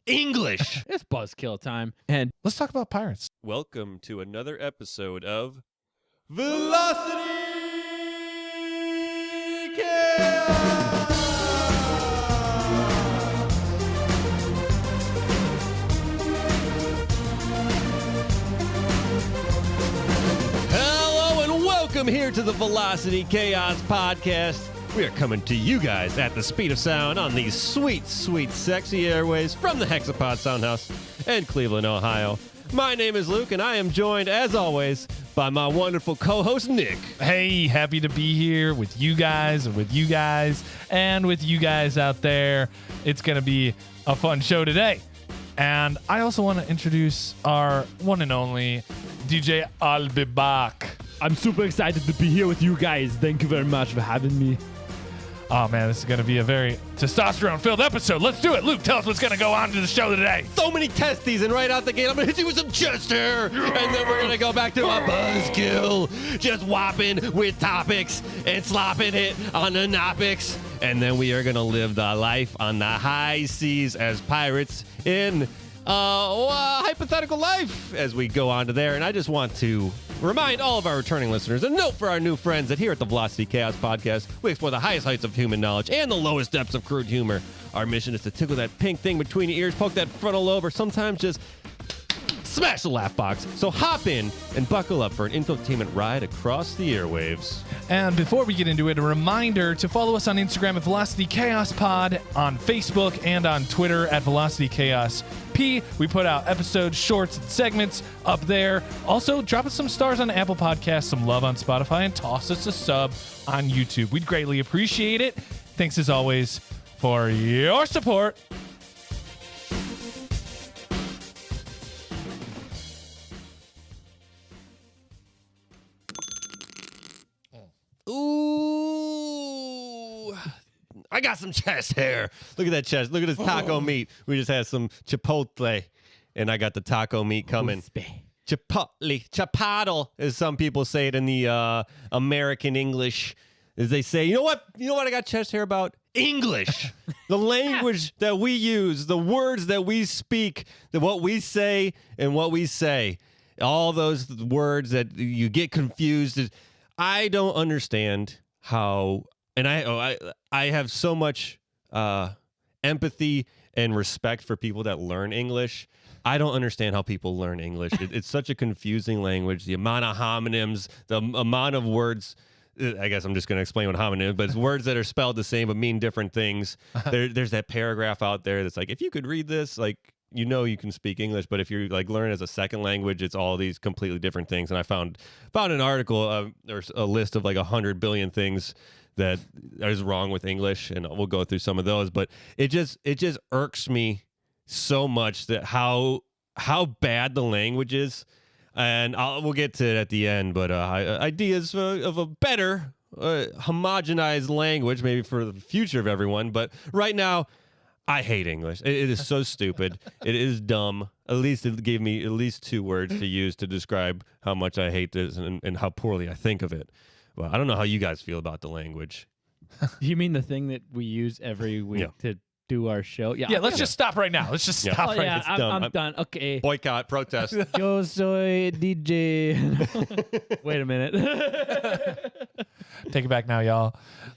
English. It's Buzzkill time. And Let's talk about pirates. Welcome to another episode of Velocity Chaos. Hello and welcome here to the Velocity Chaos podcast. We are coming to you guys at the speed of sound on these sweet, sweet, sexy airways from the Hexapod Soundhouse in Cleveland, Ohio. My name is Luke, and I am joined, as always, by my wonderful co-host, Nick. Hey, happy to be here with you guys and with you guys and with you guys out there. It's going to be a fun show today. And I also want to introduce our one and only DJ I'll Be Back. I'm super excited to be here with you guys. Thank you very much for having me. Oh, man, this is going to be a very testosterone-filled episode. Let's do it. Luke, tell us what's going to go on to the show today. So many testes, and right out the gate, I'm going to hit you with some chest hair, and then we're going to go back to a buzzkill, just whopping with topics and slopping it on the topics, and then we are going to live the life on the high seas as pirates in hypothetical life as we go on to there. And I just want to remind all of our returning listeners, and note for our new friends, that here at the Velocity Chaos podcast, we explore the highest heights of human knowledge and the lowest depths of crude humor. Our mission is to tickle that pink thing between your ears, poke that frontal lobe, or sometimes just smash the laugh box. So hop in and buckle up for an infotainment ride across the airwaves. And before we get into it, a reminder to follow us on Instagram at Velocity Chaos Pod, on Facebook, and on Twitter at Velocity Chaos P. We put out episodes, shorts, and segments up there. Also, drop us some stars on Apple Podcasts, some love on Spotify, and toss us a sub on YouTube. We'd greatly appreciate it. Thanks as always for your support. Ooh, I got some chest hair. Look at that chest. Look at this taco meat. We just had some chipotle, and I got the taco meat coming. Chipotle, as some people say it in the American English, as they say, you know what I got chest hair about? English. The language that we use, the words that we speak, what we say and what we say. All those words that you get confused. I don't understand how, and I have so much empathy and respect for people that learn English. I don't understand how people learn English. It's such a confusing language. The amount of homonyms, the amount of words. I guess I'm just going to explain what homonym, but it's words that are spelled the same but mean different things. There's that paragraph out there that's like, if you could read this, like, you know you can speak English, but if you like learn as a second language, it's all these completely different things. And I found an article, there's a list of like 100 billion things that is wrong with English, and we'll go through some of those. But it just irks me so much that how bad the language is. And we'll get to it at the end, but ideas of a better homogenized language, maybe for the future of everyone. But right now, I hate English. It is so stupid. It is dumb. At least it gave me at least two words to use to describe how much I hate this and how poorly I think of it. Well, I don't know how you guys feel about the language. You mean the thing that we use every week to do our show? Yeah, let's just stop right now. Let's just stop right now. I'm done. Okay. Boycott, protest. Yo soy DJ. Wait a minute. Take it back now, y'all.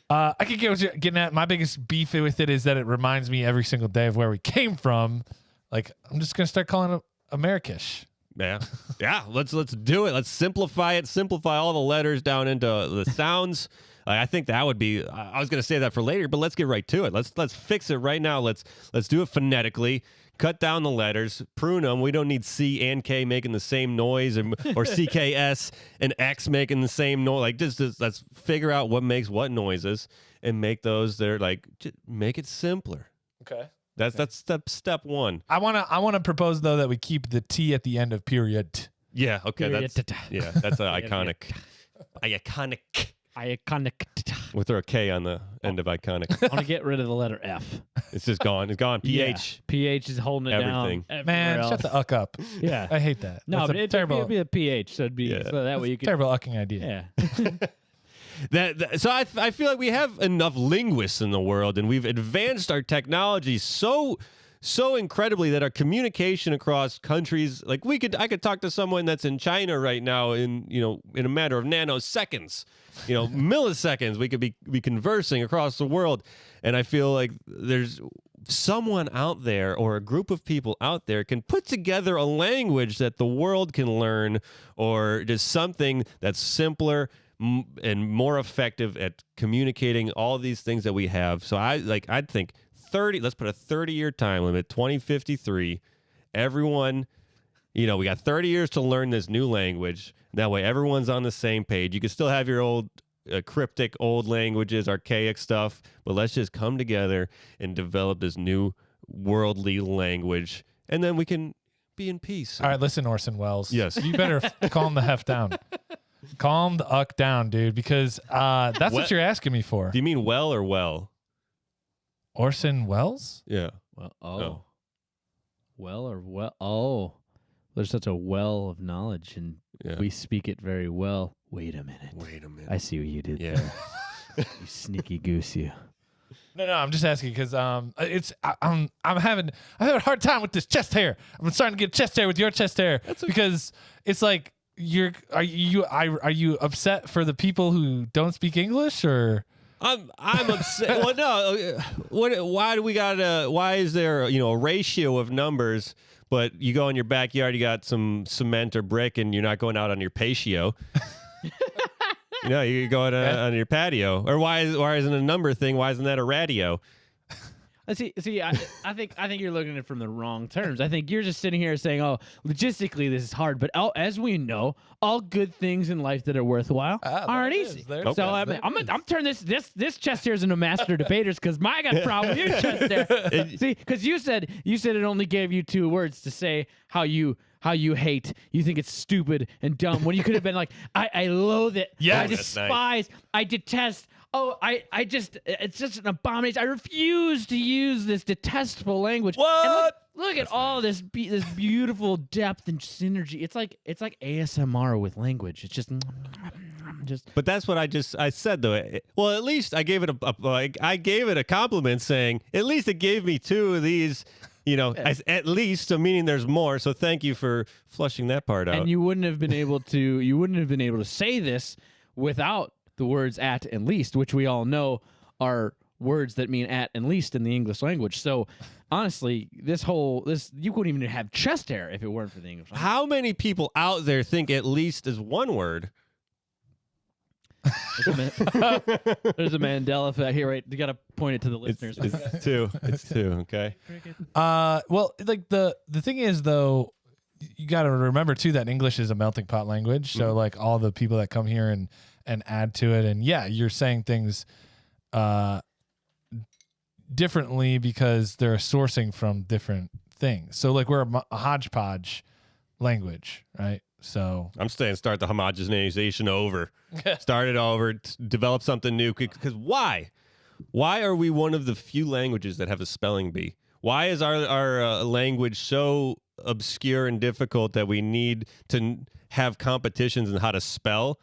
I can get what you're getting at. My biggest beef with it is that it reminds me every single day of where we came from. Like, I'm just going to start calling it Americish. Yeah. Let's do it. Let's simplify it. Simplify all the letters down into the sounds. I think that would be. I was going to say that for later, but let's get right to it. Let's fix it right now. Let's do it phonetically. Cut down the letters, prune them. We don't need C and K making the same noise, or CKS and X making the same noise. Like, just let's figure out what makes what noises and make those that are like, just make it simpler. Okay. That's step one. I wanna propose though that we keep the T at the end of period. Yeah. Okay. Period. That's an iconic. Iconic. We'll throw a K on the end of iconic. I want to get rid of the letter F. It's just gone. It's gone. PH. Yeah. PH is holding it Everything. down. Man, else. shut the uck up. Yeah. I hate that. No, That's but it'd be a PH, so it'd be so that way you could. Terrible ucking idea. Yeah. So I feel like we have enough linguists in the world, and we've advanced our technology so so incredibly that our communication across countries, like I could talk to someone that's in China right now in a matter of nanoseconds, milliseconds. We could be conversing across the world, and I feel like there's someone out there or a group of people out there can put together a language that the world can learn, or just something that's simpler and more effective at communicating all these things that we have. So I'd think 30, let's put a 30-year time limit, 2053. Everyone, we got 30 years to learn this new language. That way everyone's on the same page. You can still have your old cryptic old languages, archaic stuff, but let's just come together and develop this new worldly language, and then we can be in peace. All right, listen, Orson Welles. Yes. You better calm the hef down. Calm the uck down, dude, because that's what you're asking me for. Do you mean well or well? Orson Welles? Yeah. Well, Oh. Well or well. Oh, there's such a well of knowledge, and Yeah. we speak it very well. Wait a minute. I see what you did Yeah. there. You sneaky goose, you. No, I'm just asking because I'm having a hard time with this chest hair. I'm starting to get chest hair with your chest hair because it's like are you upset for the people who don't speak English, or? I'm upset. Well, no. Why is there a ratio of numbers? But you go in your backyard, you got some cement or brick, and you're not going out on your patio. You're going on your patio. Or why isn't a number thing? Why isn't that a radio? See, I think you're looking at it from the wrong terms. I think you're just sitting here saying, "Oh, logistically this is hard," but as we know, all good things in life that are worthwhile aren't easy. So I'm turning this chest hair into master debaters because I got a problem with your chest hair. See, because you said it only gave you 2 words to say how you hate. You think it's stupid and dumb when you could have been like, I loathe it. Yes. I despise. I detest. Oh, it's just an abomination. I refuse to use this detestable language. What? And look at all this beautiful depth and synergy. It's like ASMR with language. It's just. But that's what I said though. Well, at least I gave it I gave it a compliment, saying at least it gave me 2 of these. At least, so meaning there's more. So thank you for flushing that part out. And you wouldn't have been able to say this without the words at and least, which we all know are words that mean at and least in the English language. So honestly, this you wouldn't even have chest hair if it weren't for the English language. How many people out there think at least is one word? There's a Mandela effect here, right? You got to point it to the listeners. It's 2. It's 2. Okay. Well, like the thing is though, you got to remember too that English is a melting pot language. So like all the people that come here and add to it, and yeah, you're saying things differently because they're sourcing from different things. So like we're a hodgepodge language, right? So I'm saying start the homogenization over. Start it over. Develop something new. Because why? Why are we one of the few languages that have a spelling bee? Why is our language so obscure and difficult that we need to have competitions in how to spell?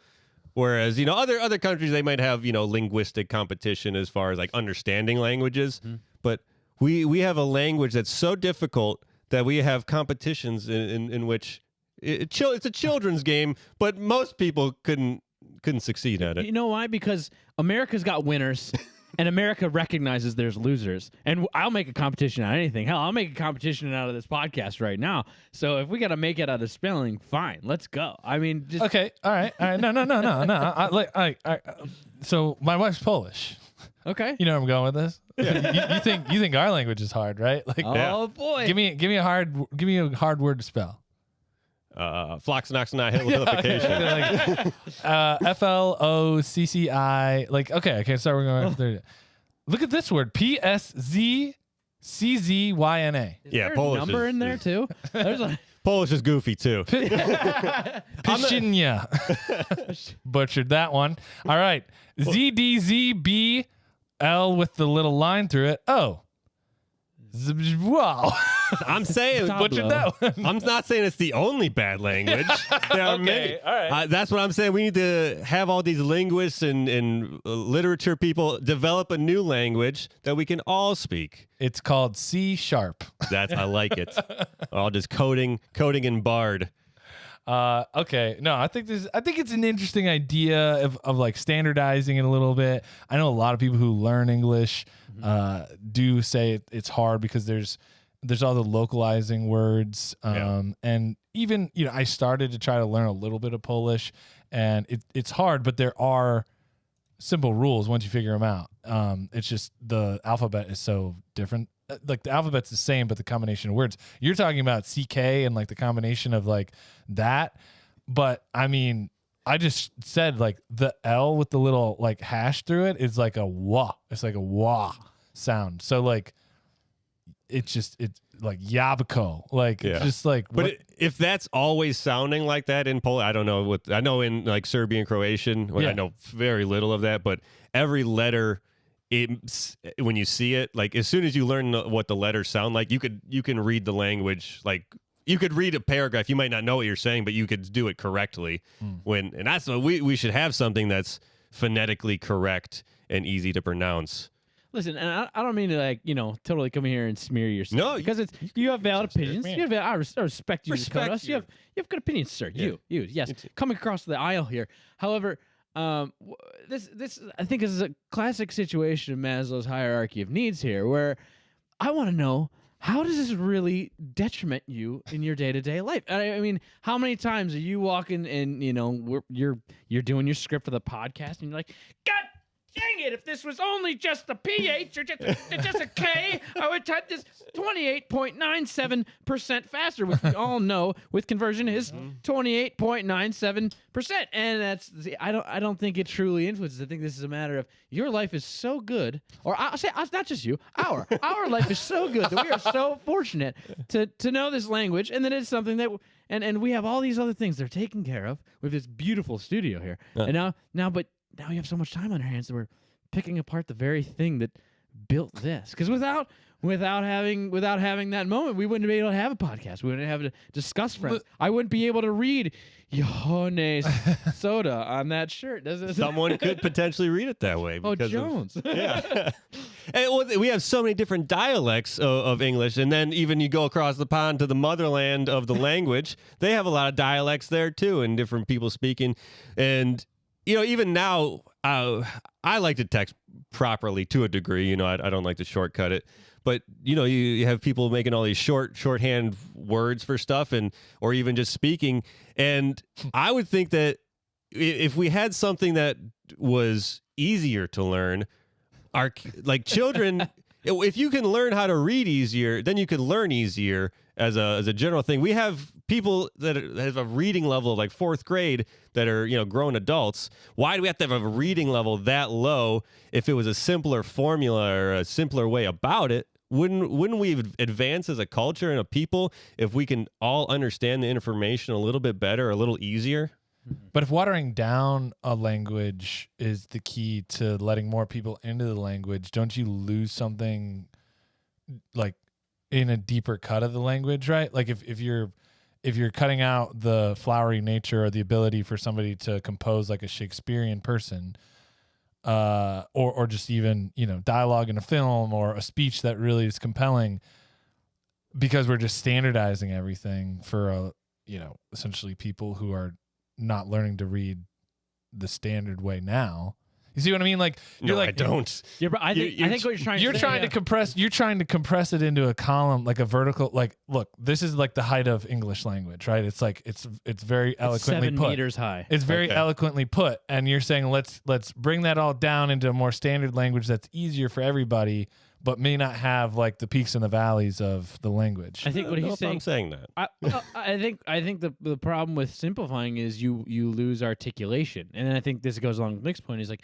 Whereas, other countries, they might have, linguistic competition as far as like understanding languages. But we have a language that's so difficult that we have competitions in which it's a children's game, but most people couldn't succeed at it. You know why? Because America's got winners. And America recognizes there's losers. And I'll make a competition out of anything. Hell, I'll make a competition out of this podcast right now. So if we got to make it out of spelling, fine. Let's go. I mean, just... Okay. All right. No. So my wife's Polish. Okay. You know where I'm going with this? Yeah. you think our language is hard, right? Like, boy. Give me a hard word to spell. Flox Knox and I hit FLOCCI. Like, okay. So we're going after. Look at this word. PSZCZYNA. Yeah, there Polish a number in there too? There's a Polish is goofy too. Pishinya. Butchered that one. All right. ZDZBL with the little line through it. Oh. Wow. I'm saying, Butchered that one. I'm not saying it's the only bad language. There are many. All right. That's what I'm saying. We need to have all these linguists and literature people develop a new language that we can all speak. It's called C#. I like it. All just coding and Bard. Okay. No, I think it's an interesting idea of like standardizing it a little bit. I know a lot of people who learn English do say it's hard because there's all the localizing words. And even, I started to try to learn a little bit of Polish, and it's hard, but there are simple rules once you figure them out. It's just the alphabet is so different. Like the alphabet's the same, but the combination of words. You're talking about CK and like the combination of like that. But I mean, I just said like the L with the little like hash through it is like a wah. It's like a wah sound. So like it's like Yabko. Like it's just like but if that's always sounding like that in Polish, I don't know I know in like Serbian, Croatian, I know very little of that, but every letter when you see it, like as soon as you learn what the letters sound like, you can read the language. Like you could read a paragraph, you might not know what you're saying, but you could do it correctly. And that's what we should have, something that's phonetically correct and easy to pronounce. Listen, and I don't mean to totally come here and smear yourself. No, because you have valid opinions. I respect you, Dakota. You have good opinions, sir. Yeah. You yes, coming across the aisle here. However, this I think is a classic situation of Maslow's hierarchy of needs here, where I want to know, how does this really detriment you in your day-to-day life? I mean, how many times are you walking and you're doing your script for the podcast and you're like, God dang it, if this was only just a PH or just a K, I would type this 28.97% faster, which we all know with conversion is 28.97%. And I don't think it truly influences. I think this is a matter of your life is so good, or I'll say not just you, our life is so good that we are so fortunate to know this language, and that it's something that and we have all these other things they're taken care of with this beautiful studio here. And now we have so much time on our hands that we're picking apart the very thing that built this. Because without having that moment, we wouldn't be able to have a podcast. We wouldn't have to discuss Friends. I wouldn't be able to read Johannes Soda on that shirt. Someone could potentially read it that way. Oh, Jones. Yeah. And we have so many different dialects of English, and then even you go across the pond to the motherland of the language, they have a lot of dialects there too, and different people speaking. And even now, I like to text properly to a degree. I don't like to shortcut it. But, you have people making all these shorthand words for stuff or even just speaking. And I would think that if we had something that was easier to learn, our children, if you can learn how to read easier, then you can learn easier as a general thing. We have people that have a reading level of like fourth grade that are, grown adults. Why do we have to have a reading level that low? If it was a simpler formula or a simpler way about it, wouldn't we advance as a culture and a people if we can all understand the information a little bit better, a little easier? But if watering down a language is the key to letting more people into the language, don't you lose something like in a deeper cut of the language, right? Like if you're cutting out the flowery nature or the ability for somebody to compose like a Shakespearean person, or just even, dialogue in a film or a speech that really is compelling, because we're just standardizing everything for essentially people who are not learning to read the standard way now. You see what I mean? Like you're no, like, I don't. Yeah, but I think what you're trying to compress. You're trying to compress it into a column, like a vertical. Like, look, this is like the height of English language, right? It's like it's very eloquently 7 put. meters high. It's very eloquently put, and you're saying let's bring that all down into a more standard language that's easier for everybody, but may not have like the peaks and the valleys of the language. I think what he's saying. I'm saying that. I think the problem with simplifying is you lose articulation, and I think this goes along with Nick's point. Is like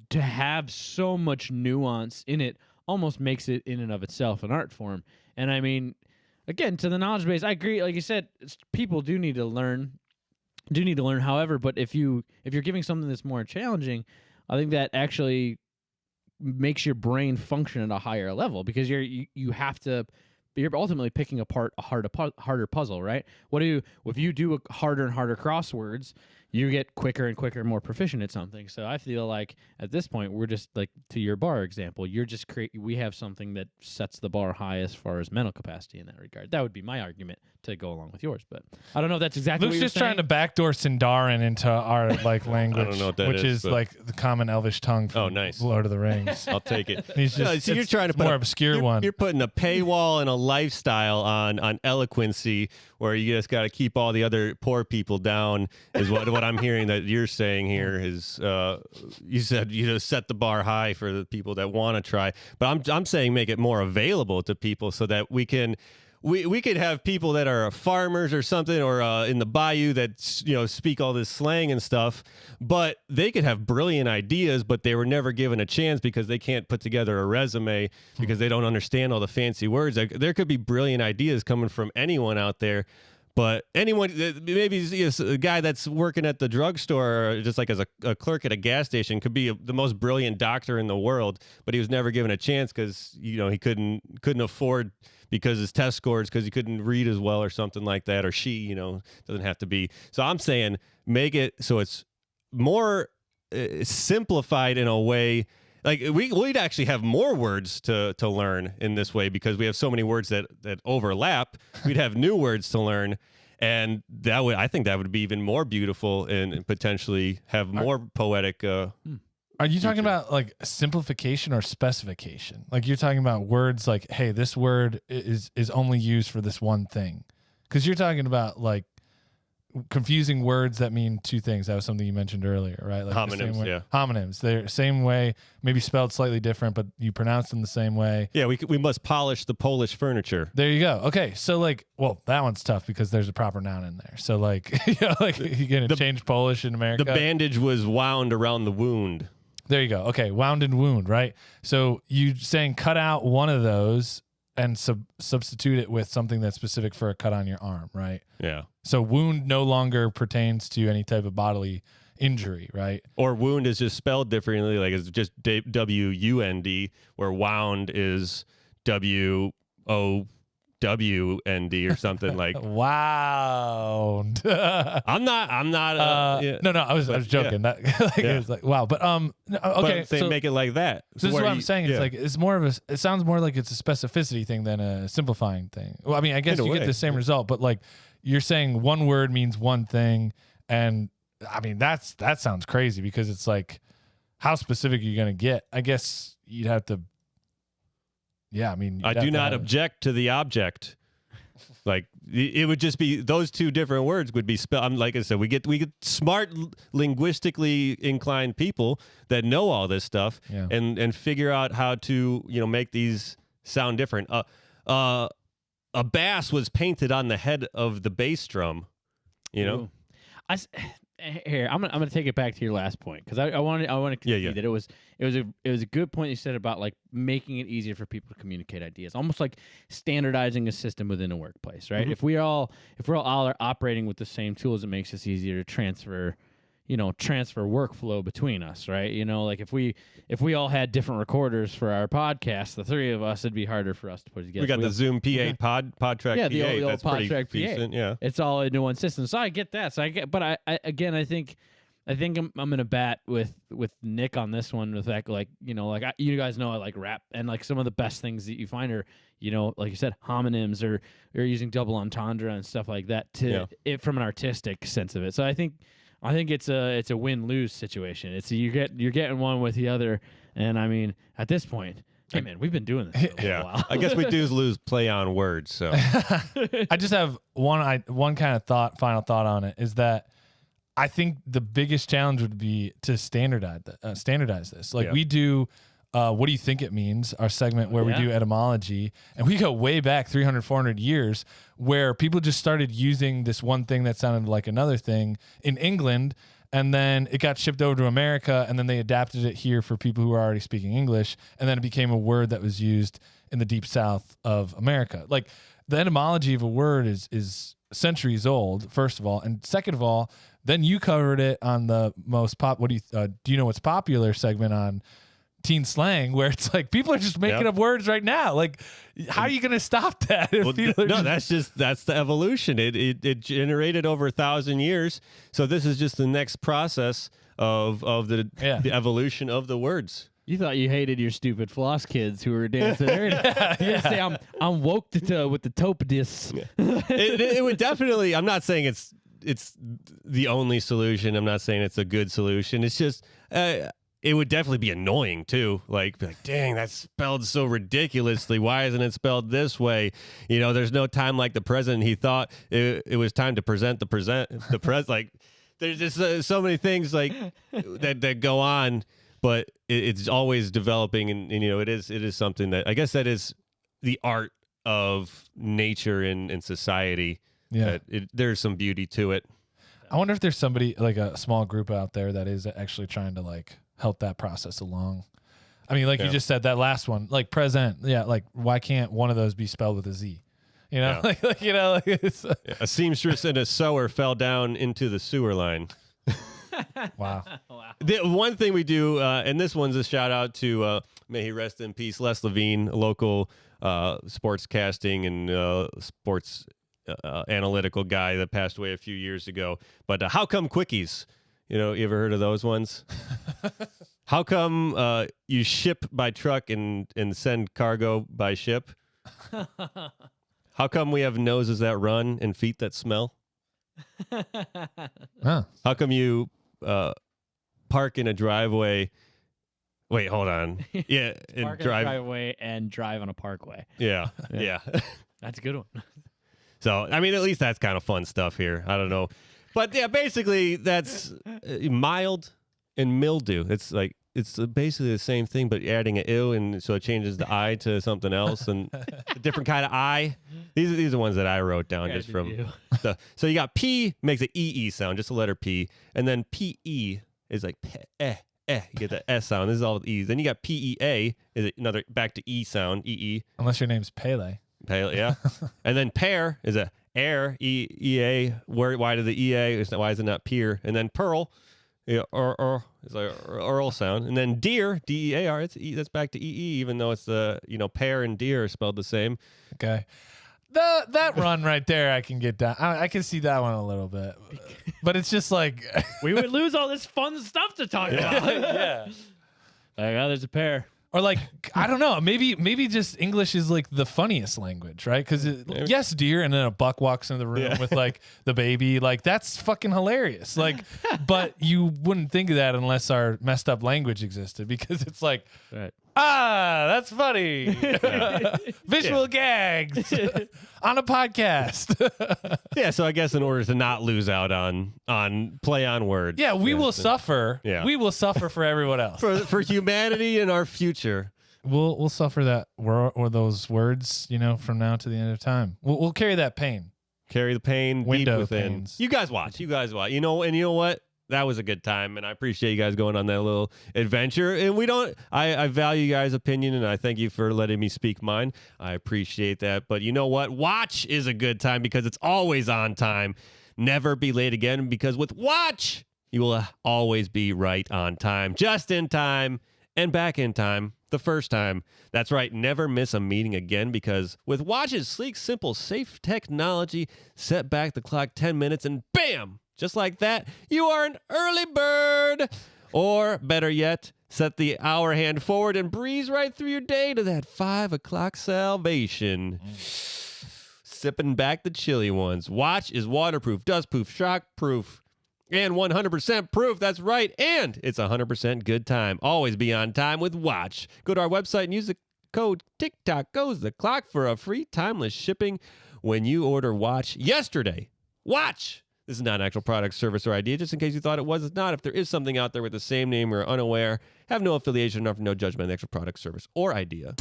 to have so much nuance in it almost makes it in and of itself an art form. And I mean, again, to the knowledge base, I agree. Like you said, people do need to learn. However, but if you're giving something that's more challenging, I think that actually makes your brain function at a higher level, because you have to ultimately picking apart a harder puzzle, right? If you do a harder and harder crosswords, you get quicker and quicker, more proficient at something. So I feel like at this point, we're just like, to your bar example, we have something that sets the bar high as far as mental capacity in that regard. That would be my argument to go along with yours, but I don't know if that's exactly Luke's what you're just trying to backdoor Sindarin into our like language, I don't know what that which is but- like the common Elvish tongue from nice. Lord of the Rings. I'll take it. He's just, No, see, you're it's trying to put more a- obscure one. You're putting a paywall and a lifestyle on eloquency, where you just got to keep all the other poor people down. Is what I'm hearing that you're saying here is. You said set the bar high for the people that want to try, but I'm saying make it more available to people so that we can. We could have people that are farmers or something, or in the bayou that speak all this slang and stuff, but they could have brilliant ideas, but they were never given a chance because they can't put together a resume because they don't understand all the fancy words. There could be brilliant ideas coming from anyone out there, but anyone, maybe a guy that's working at the drugstore, or just like as a clerk at a gas station, could be the most brilliant doctor in the world, but he was never given a chance because he couldn't afford. Because his test scores, because he couldn't read as well or something like that, or she, doesn't have to be. So I'm saying make it so it's more simplified in a way. Like we'd actually have more words to learn in this way because we have so many words that overlap. We'd have new words to learn, and I think that would be even more beautiful and potentially have more poetic. Are you talking about like simplification or specification? Like you're talking about words like, hey, this word is only used for this one thing. Because you're talking about like confusing words that mean two things. That was something you mentioned earlier, right? Like Homonyms, yeah. Homonyms. They're same way, maybe spelled slightly different, but you pronounce them the same way. Yeah, we must polish the Polish furniture. There you go. Okay, so like, well, that one's tough because there's a proper noun in there. So like, like you're gonna change Polish in America. The bandage was wound around the wound. There you go. Okay, wound and wound, right? So you saying cut out one of those and substitute it with something that's specific for a cut on your arm, right? Yeah. So wound no longer pertains to any type of bodily injury, right? Or wound is just spelled differently, like it's just WUND, where wound is WOWND or something like. Wow. I'm not. Yeah. No, I was joking. Yeah. That it was like wow, but okay. But they So make it like that. this is where what I'm saying. It's yeah. like it's more of a. It sounds more like it's a specificity thing than a simplifying thing. Well, I mean, I guess In a you get way, the same result, but like you're saying one word means one thing, and I mean that sounds crazy because it's like how specific are you gonna get? I guess you'd have to. Yeah, I mean, I do not object to the object. Like it would just be those two different words would be spelled. Like I said, we get smart, linguistically inclined people that know all this stuff and figure out how to make these sound different. A bass was painted on the head of the bass drum. Ooh. Here, I'm gonna take it back to your last point because I want to concede that it was a good point you said about like making it easier for people to communicate ideas, almost like standardizing a system within a workplace, right? Mm-hmm. If we're all operating with the same tools, it makes us easier to transfer workflow between us, right? Like if we all had different recorders for our podcast, the three of us, it'd be harder for us to put together. We got the Zoom PA PodTrack PA. the old That's pretty PodTrack PA. decent. Yeah. It's all into one system. So I get that. But I think I'm gonna bat with Nick on this one. With that, you guys know I like rap, and like some of the best things that you find are like you said, homonyms or using double entendre and stuff like that from an artistic sense of it. So I think it's a win-lose situation. It's you're getting one with the other, and I mean at this point, hey man, we've been doing this for a while. I guess we do lose play on words. So I just have one kind of final thought on it is that I think the biggest challenge would be to standardize this. Like we do. What do you think it means? Our segment where we do etymology, and we go way back 300, 400 years where people just started using this one thing that sounded like another thing in England, and then it got shipped over to America, and then they adapted it here for people who are already speaking English, and then it became a word that was used in the deep south of America. Like the etymology of a word is centuries old, first of all, and second of all, then you covered it on the most do you know what's popular segment on teen slang where it's like people are just making up words right now. Like, how are you going to stop that? If Well, people are no, just- that's the evolution. It generated over 1,000 years. So this is just the next process of the evolution of the words. You thought you hated your stupid floss kids who were dancing there. You're gonna say I'm woke with the topidus. It would definitely. I'm not saying it's the only solution. I'm not saying it's a good solution. It's just it would definitely be annoying too. Like, dang, that's spelled so ridiculously. Why isn't it spelled this way? You know, there's no time like the present. He thought it was time to present the present. Like, there's just so many things like that go on. But it's always developing, and you know, it is something that I guess that is the art of nature and society. Yeah, there's some beauty to it. I wonder if there's somebody like a small group out there that is actually trying to like help that process along. I mean, like you just said, that last one, like present. Yeah, like why can't one of those be spelled with a Z? You know, like you know, like it's, a seamstress and a sewer fell down into the sewer line. Wow. The one thing we do, and this one's a shout out to, may he rest in peace, Les Levine, a local sports casting and sports analytical guy that passed away a few years ago. But how come quickies? You know, you ever heard of those ones? How come you ship by truck and send cargo by ship? How come we have noses that run and feet that smell? Huh. How come you park in a driveway? Wait, hold on. Yeah, and Park in a driveway and drive on a parkway. Yeah. That's a good one. So, I mean, at least that's kind of fun stuff here. I don't know. But yeah, basically that's mild and mildew. It's like, it's basically the same thing, but adding an ew, and so it changes the I to something else, and a different kind of I. These are ones that I wrote down just from. So you got P makes an EE sound, just a letter P, and then PE is like You get the S sound. This is all E's. Then you got PEA is another back to E sound, EE. Unless your name's Pele. Pale, yeah. And then pair is a air, EA. Why did the EA? Why is it not peer? And then pearl, or it's like Earl sound. And then deer, DEAR, it's E, that's back to EE, even though it's the pear and deer are spelled the same. Okay. That run right there, I can get down. I can see that one a little bit, but it's just like We would lose all this fun stuff to talk about. yeah. Like, oh, there's a pair. Or like, I don't know, maybe just English is like the funniest language, right? Because yes, dear, and then a buck walks into the room with like the baby, like that's fucking hilarious. Like, but you wouldn't think of that unless our messed up language existed, because it's like, that's funny. Visual gags on a podcast. Yeah, so I guess in order to not lose out on play on words. Yeah, we will suffer. Yeah. We will suffer for everyone else. For humanity and our future. We'll suffer that or those words, from now to the end of time. We'll carry that pain. Carry the pain Window deep within. pains. You guys watch. And you know what? That was a good time, and I appreciate you guys going on that little adventure. And I value you guys' opinion, and I thank you for letting me speak mine. I appreciate that. But you know what? Watch is a good time because it's always on time. Never be late again, because with Watch, you will always be right on time, just in time, and back in time the first time. That's right. Never miss a meeting again, because with Watch's sleek, simple, safe technology, set back the clock 10 minutes, and bam! Just like that, you are an early bird. Or better yet, set the hour hand forward and breeze right through your day to that 5 o'clock salvation. Sipping back the chilly ones. Watch is waterproof, dustproof, shockproof, and 100% proof. That's right. And it's 100% good time. Always be on time with Watch. Go to our website and use the code TikTok Goes the Clock for a free timeless shipping when you order Watch yesterday. Watch. This is not an actual product, service, or idea. Just in case you thought it was, it's not. If there is something out there with the same name or unaware, have no affiliation or no judgment on the actual product, service, or idea.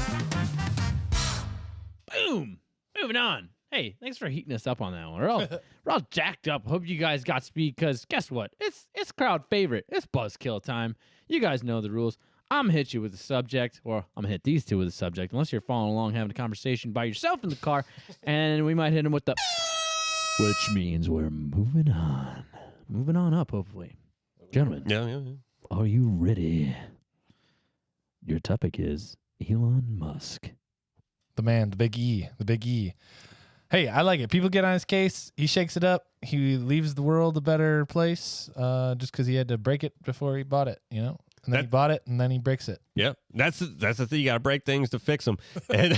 Boom. Moving on. Hey, thanks for heating us up on that one. We're all jacked up. Hope you guys got speed, because guess what? It's crowd favorite. It's Buzzkill time. You guys know the rules. I'm going to hit you with the subject, or I'm going to hit these two with the subject, unless you're following along having a conversation by yourself in the car, and we might hit them with the... Which means we're moving on. Moving on up, hopefully. Gentlemen, Yeah. are you ready? Your topic is Elon Musk. The man, the big E, the big E. Hey, I like it. People get on his case. He shakes it up. He leaves the world a better place just because he had to break it before he bought it, you know? And then he bought it, and then he breaks it. Yep. That's the thing. You got to break things to fix them. And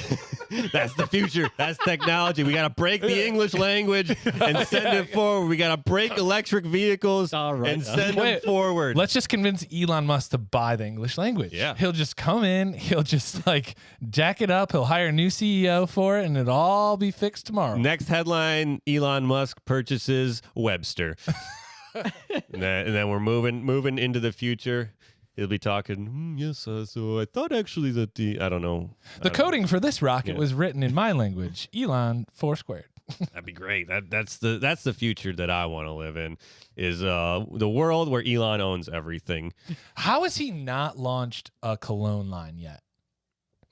that's the future. That's technology. We got to break the English language and send it forward. We got to break electric vehicles and send them forward. Let's just convince Elon Musk to buy the English language. Yeah. He'll just come in. He'll just like jack it up. He'll hire a new CEO for it, and it'll all be fixed tomorrow. Next headline, Elon Musk purchases Webster. and then we're moving into the future. He'll be talking, yes, so I thought actually that I don't know. The coding for this rocket was written in my language, Elon Foursquared. That'd be great. That's the future that I want to live in, is the world where Elon owns everything. How has he not launched a cologne line yet?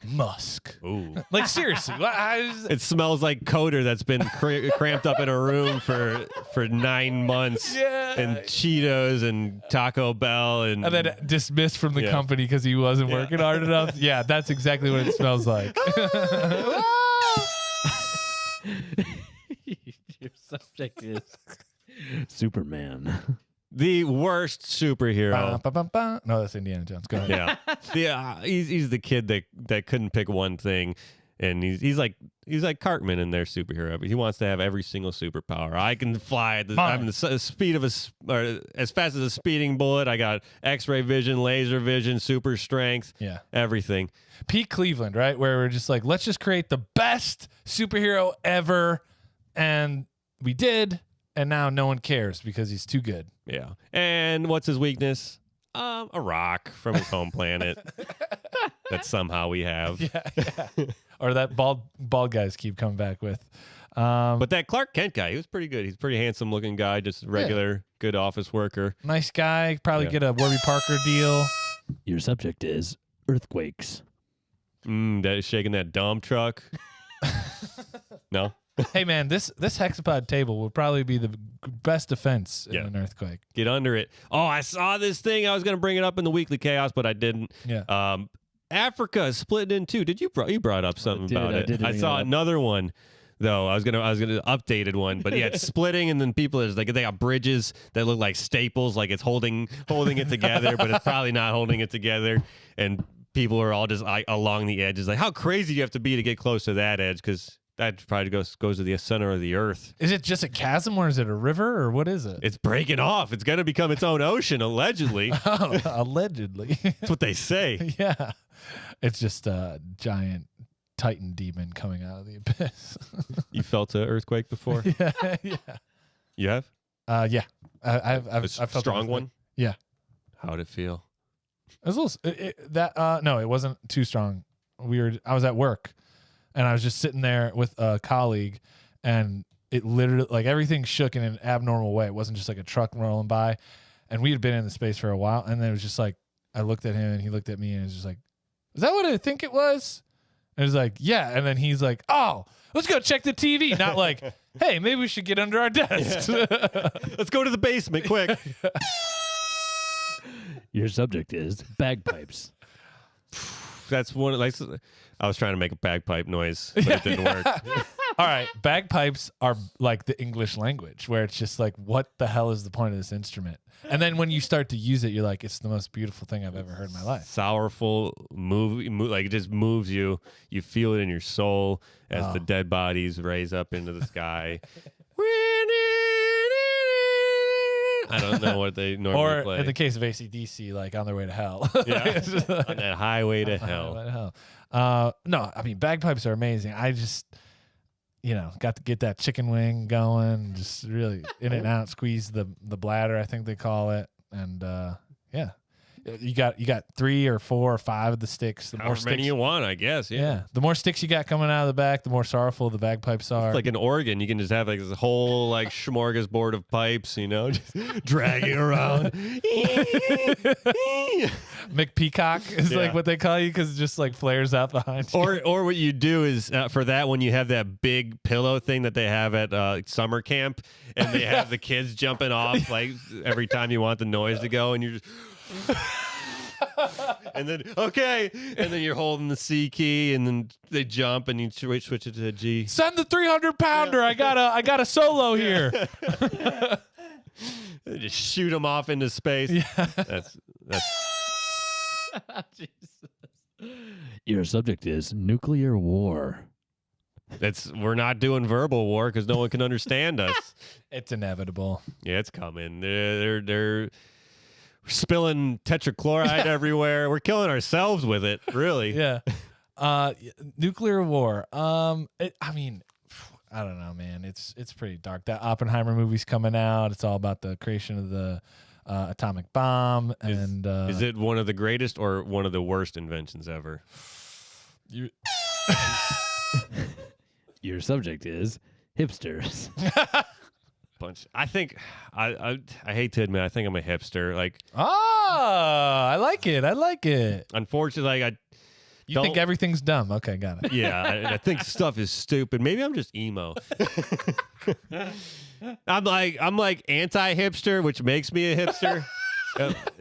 Musk. Ooh. Like, seriously. It smells like coder that's been cramped up in a room for 9 months. Yeah. And Cheetos and Taco Bell and then dismissed from the company because he wasn't working hard enough. Yeah, that's exactly what it smells like. Your subject is Superman. the worst superhero. No, that's Indiana Jones. Go ahead. Yeah. He's the kid that couldn't pick one thing. And he's like Cartman in their superhero, but he wants to have every single superpower. I can fly at the speed of or as fast as a speeding bullet. I got X-ray vision, laser vision, super strength, everything. Pete Cleveland, right? Where we're just like, let's just create the best superhero ever, and we did, and now no one cares because he's too good. Yeah. And what's his weakness? A rock from his home planet that somehow we have. Yeah. Or that bald guys keep coming back with. But that Clark Kent guy, he was pretty good. He's a pretty handsome looking guy, just regular, good office worker. Nice guy. Probably get a Warby Parker deal. Your subject is earthquakes. That is shaking that dump truck. No? Hey, man, this hexapod table will probably be the best defense in an earthquake. Get under it. Oh, I saw this thing. I was going to bring it up in the Weekly Chaos, but I didn't. Yeah. Africa is split in two. You brought up something about it? I saw another one though. I was gonna updated one, but yeah, it's splitting, and then people is like they got bridges that look like staples, like it's holding it together, but it's probably not holding it together, and people are all just like along the edges. Like, how crazy do you have to be to get close to that edge? Because that probably goes to the center of the earth. Is it just a chasm, or is it a river, or what is it? It's breaking off. It's gonna become its own ocean, allegedly. Oh, allegedly. That's what they say. Yeah. It's just a giant Titan demon coming out of the abyss. You felt an earthquake before? Yeah. You have? Yeah. I've felt a strong one? Yeah. How'd it feel? It was a little, no, it wasn't too strong. I was at work, and I was just sitting there with a colleague, and it literally, like, everything shook in an abnormal way. It wasn't just like a truck rolling by, and we had been in the space for a while, and then it was just like, I looked at him, and he looked at me, and it was just like, is that what I think it was? And it was like, yeah. And then he's like, oh, let's go check the TV. Not like, hey, maybe we should get under our desks. Let's go to the basement quick. Your subject is bagpipes. That's one. I was trying to make a bagpipe noise, but it didn't work. All right. Bagpipes are like the English language, where it's just like, what the hell is the point of this instrument? And then when you start to use it, you're like, it's the most beautiful thing I've ever heard in my life. Sorrowful, like it just moves you. You feel it in your soul as the dead bodies raise up into the sky. I don't know what they normally play. Or in the case of AC/DC, like On Their Way to Hell. Yeah, on that highway to hell. No, I mean, bagpipes are amazing. I just, got to get that chicken wing going, just really in and out, squeeze the bladder, I think they call it. And yeah. You got 3 or 4 or 5 of the sticks. The more However many you want, I guess. Yeah. The more sticks you got coming out of the back, the more sorrowful the bagpipes are. It's like an organ. You can just have like this whole like smorgasbord of pipes, just dragging around. McPeacock is like what they call you, because it just like flares out behind you. Or what you do is for that one, you have that big pillow thing that they have at summer camp, and they have the kids jumping off like every time you want the noise to go, and you're just And then, okay. And then you're holding the C key, and then they jump, and you switch it to the G. Send the 300-pounder. I got a solo here. They just shoot them off into space. Yeah. That's Your subject is nuclear war. we're not doing verbal war because no one can understand us. It's inevitable. Yeah, it's coming. They're spilling tetrachloride everywhere. We're killing ourselves with it, really. Yeah. Nuclear war. I mean, I don't know, man. It's pretty dark. That Oppenheimer movie's coming out. It's all about the creation of the atomic bomb. Is it one of the greatest or one of the worst inventions ever? Your subject is hipsters. I think I hate to admit, I think I'm a hipster. Like, I like it. unfortunately, You think everything's dumb. Okay, got it. I think stuff is stupid. Maybe I'm just emo. I'm like anti-hipster, which makes me a hipster.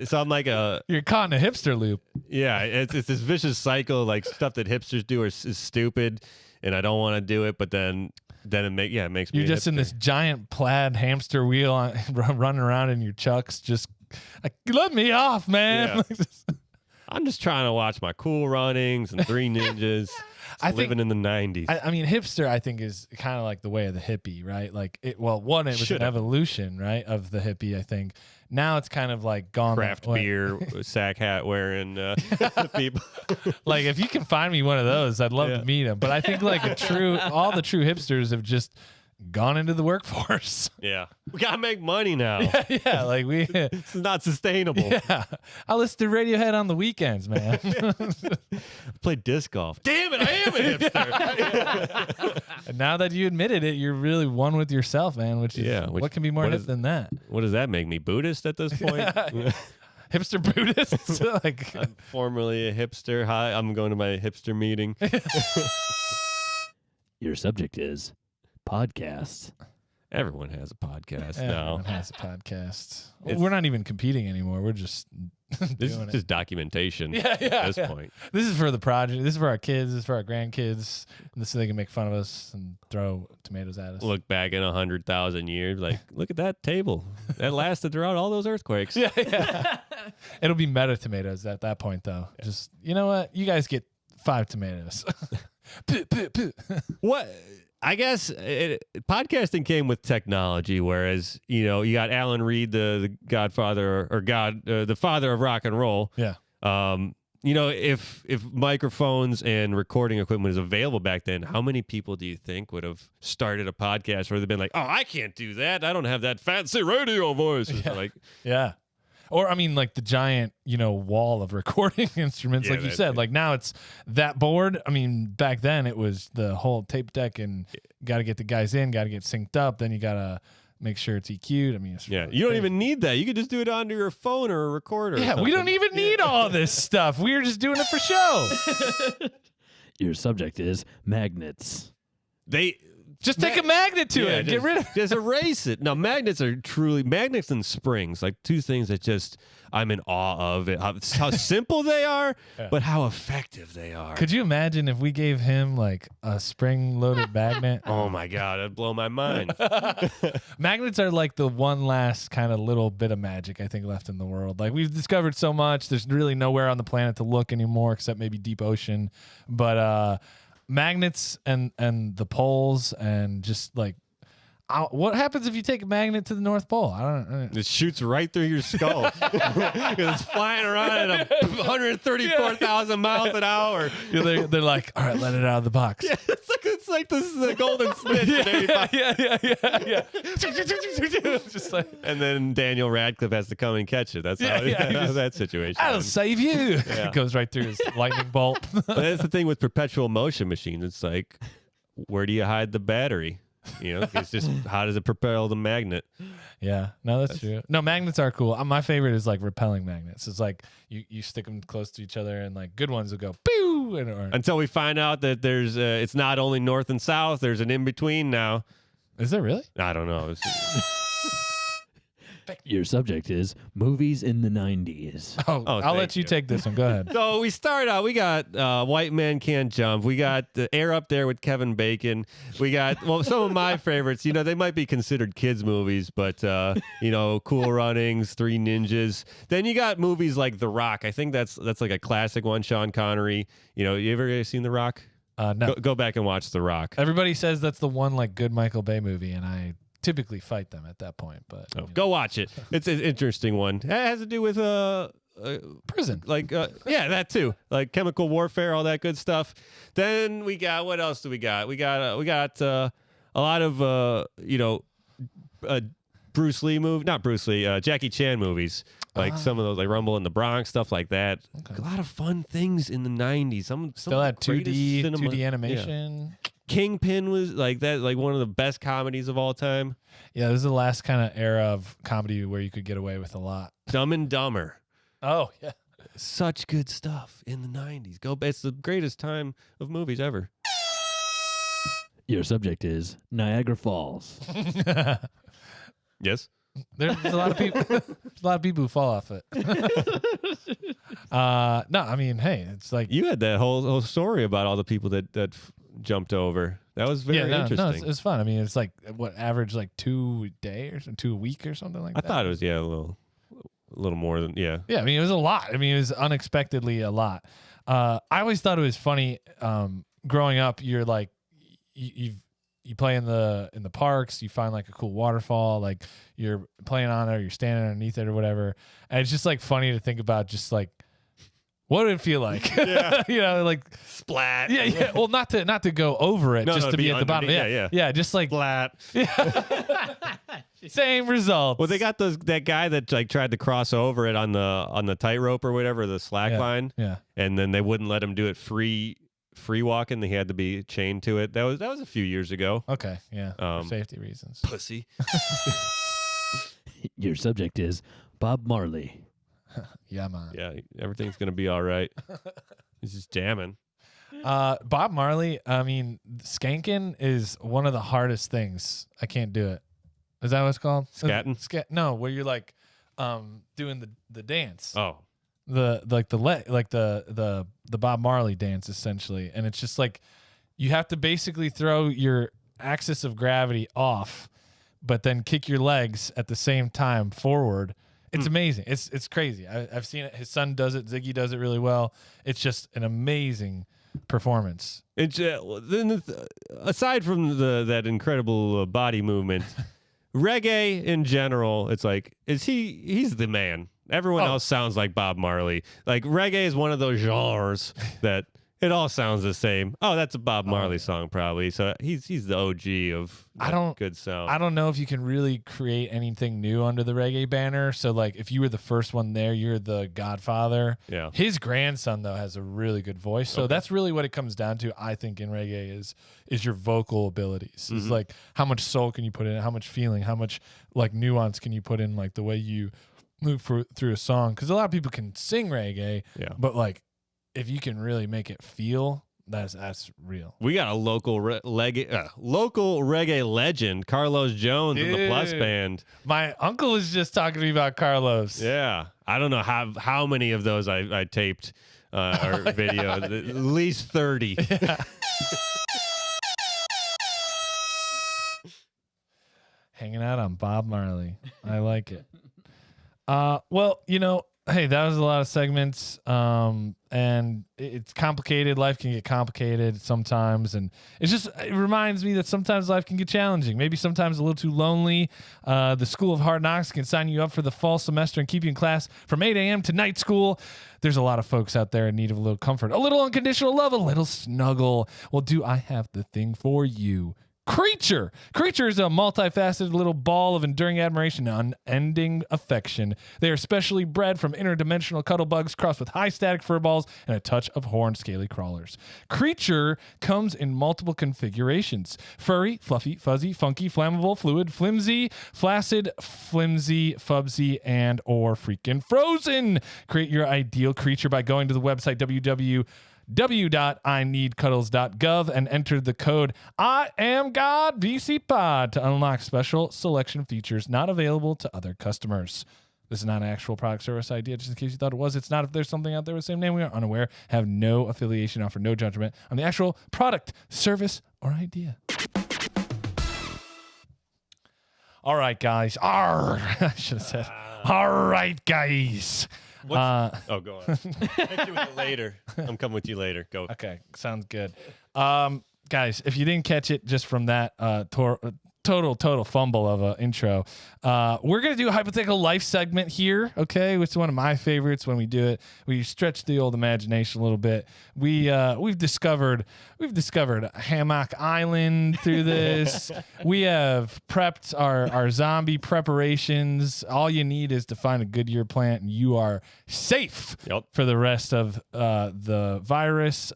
So I'm like You're caught in a hipster loop. yeah, it's this vicious cycle. Like, stuff that hipsters do is stupid, and I don't want to do it. But then it makes me. You're just in this giant plaid hamster wheel running around in your chucks. Just like, let me off, man. Yeah. I'm just trying to watch my Cool Runnings and Three Ninjas. Living in the 90s. I mean, hipster, I think, is kind of like the way of the hippie, right? Like, it was an evolution, right, of the hippie, I think. Now it's kind of like gone Craft that way. beer, sack hat wearing people. Like, if you can find me one of those, I'd love to meet them. But I think like all the true hipsters have just gone into the workforce. Yeah. We got to make money now. Yeah, like It's not sustainable. Yeah. I listen to Radiohead on the weekends, man. Play disc golf. Damn it, I am a hipster. And now that you admitted it, you're really one with yourself, man, which is what can be more hip than that? What does that make me? Buddhist at this point? Hipster Buddhists? Like, I'm formerly a hipster. Hi, I'm going to my hipster meeting. Your subject is podcasts. Everyone has a podcast everyone now. has a podcast. We're not even competing anymore. We're just This doing is just documentation at this point. This is for the project. This is for our kids. This is for our grandkids. This so they can make fun of us and throw tomatoes at us. Look back in 100,000 years, like, look at that table. That lasted throughout all those earthquakes. Yeah. It'll be meta tomatoes at that point, though. Yeah. Just, you know what? You guys get 5 tomatoes. What? I guess podcasting came with technology, whereas, you got Alan Reed, the godfather or the father of rock and roll. Yeah. If microphones and recording equipment was available back then, how many people do you think would have started a podcast where they've been like, oh, I can't do that. I don't have that fancy radio voice. Yeah. Yeah. Or, I mean, like the giant, wall of recording instruments, like you said. Like, now it's that board. I mean, back then it was the whole tape deck, and got to get the guys in, got to get synced up. Then you got to make sure it's EQ'd. I mean, it's you don't even need that. You could just do it onto your phone or a recorder. Yeah, we don't even need all this stuff. We're just doing it for show. Your subject is magnets. Just take a magnet to it. Get rid of it. Just erase it. Now, magnets and springs, like two things that I'm in awe of. How simple they are, but how effective they are. Could you imagine if we gave him like a spring-loaded magnet? Oh my God, it'd blow my mind. Magnets are like the one last kind of little bit of magic I think left in the world. Like, we've discovered so much. There's really nowhere on the planet to look anymore except maybe deep ocean. But magnets and the poles, and just like, what happens if you take a magnet to the North Pole? I don't know. It shoots right through your skull. It's flying around at 134,000 miles an hour. They're like, all right, let it out of the box. Yeah, it's like this is the golden snitch. Yeah. Just like, and then Daniel Radcliffe has to come and catch it. That's how that situation. I'll ends. save you. Yeah. It goes right through his lightning bolt. But that's the thing with perpetual motion machines. It's like, where do you hide the battery? It's just, how does it propel the magnet? Yeah, no, that's true. No, magnets are cool. My favorite is like repelling magnets. It's like you stick them close to each other, and like good ones will go pew. Until we find out that there's it's not only north and south. There's an in between now. Is there really? I don't know. Your subject is movies in the 90s. I'll let you take this one. Go ahead. So we start out. We got White Man Can't Jump. We got the Air Up There with Kevin Bacon. We got some of my favorites. They might be considered kids movies, but Cool Runnings, Three Ninjas. Then you got movies like The Rock. I think that's like a classic one. Sean Connery. You ever seen The Rock? No. Go back and watch The Rock. Everybody says that's the one like good Michael Bay movie, and I typically fight them at that point. But go watch it. It's an interesting one. It has to do with prison, that too, like chemical warfare, all that good stuff. Then we got, what else do we got? We got a lot of Bruce Lee not Bruce Lee, Jackie Chan movies, like some of those, like Rumble in the Bronx, stuff like that. Okay. A lot of fun things in the 90s. Some still had 2D cinema, 2D animation. Yeah. Kingpin was like that, like one of the best comedies of all time. Yeah, this is the last kind of era of comedy where you could get away with a lot. Dumb and Dumber. Oh, yeah. Such good stuff in the 90s. It's the greatest time of movies ever. Your subject is Niagara Falls. Yes. There's a lot of people. There's a lot of people who fall off it. No, I mean, hey, it's like you had that whole story about all the people that jumped over. That was very interesting. No, it's fun. I mean, it's like what average like 2 a day or 2 a week or something like that. I thought it was a little more than Yeah, I mean, it was a lot. I mean, it was unexpectedly a lot. I always thought it was funny. Growing up, you're like you play in the parks, you find like a cool waterfall, like you're playing on it or you're standing underneath it or whatever. And it's just like funny to think about, just like what would it feel like? Yeah. Like splat. Yeah. Well, not to go over it, just to be at the bottom. Yeah. Just like splat. Same results. Well, they got that guy that like tried to cross over it on the tightrope or whatever, the slack line. Yeah. And then they wouldn't let him do it free walking. He had to be chained to it. That was a few years ago. Okay. Yeah. For safety reasons. Pussy. Your subject is Bob Marley. Yeah, man. Yeah, everything's gonna be all right. He's just jamming. Bob Marley, I mean, skanking is one of the hardest things. I can't do it. Is that what it's called? Scatting? No, where you're like doing the dance. Oh. The Bob Marley dance essentially. And it's just like you have to basically throw your axis of gravity off, but then kick your legs at the same time forward. It's amazing. It's crazy. I've seen it. His son does it. Ziggy does it really well. It's just an amazing performance. It's aside from that incredible body movement, reggae in general, it's like he's the man. Everyone else sounds like Bob Marley. Like reggae is one of those genres that it all sounds the same. Oh, that's a Bob Marley song probably. So he's the OG of good sound. I don't know if you can really create anything new under the reggae banner. So like if you were the first one there, you're the godfather. Yeah. His grandson though has a really good voice. So that's really what it comes down to, I think, in reggae is your vocal abilities. It's like how much soul can you put in, how much feeling, how much like nuance can you put in, like the way you move through a song. Because a lot of people can sing reggae, but like if you can really make it feel, that's real. We got a local reggae legend, Carlos Jones of the Plus Band. My uncle was just talking to me about Carlos. Yeah, I don't know how many of those I taped or videoed. At least 30. Yeah. Hanging out on Bob Marley. I like it. Well, hey, that was a lot of segments, and it's complicated. Life can get complicated sometimes, and it reminds me that sometimes life can get challenging, maybe sometimes a little too lonely. The School of Hard Knocks can sign you up for the fall semester and keep you in class from 8 a.m. to night school. There's a lot of folks out there in need of a little comfort, a little unconditional love, a little snuggle. Well, do I have the thing for you? Creature. Creature is a multifaceted little ball of enduring admiration and unending affection. They are specially bred from interdimensional cuddle bugs crossed with high static fur balls and a touch of horned scaly crawlers. Creature comes in multiple configurations: furry, fluffy, fuzzy, funky, flammable, fluid, flimsy, flaccid, flimsy, fubsy, and or freaking frozen. Create your ideal creature by going to the website www.ineedcuddles.gov and enter the code I am God VCPod to unlock special selection features not available to other customers. This is not an actual product service idea, just in case you thought it was. It's not. If there's something out there with the same name, we are unaware, have no affiliation, offer no judgment on the actual product, service, or idea. All right, guys. I should have said, all right, guys. Go on. Hit you with it later. I'm coming with you later. Go. Okay, sounds good. Guys, if you didn't catch it just from that total fumble of an intro, we're going to do a hypothetical life segment here, okay, which is one of my favorites. When we do it, we stretch the old imagination a little bit. We've discovered Hammock Island through this. We have prepped our zombie preparations. All you need is to find a Goodyear plant and you are safe for the rest of the virus.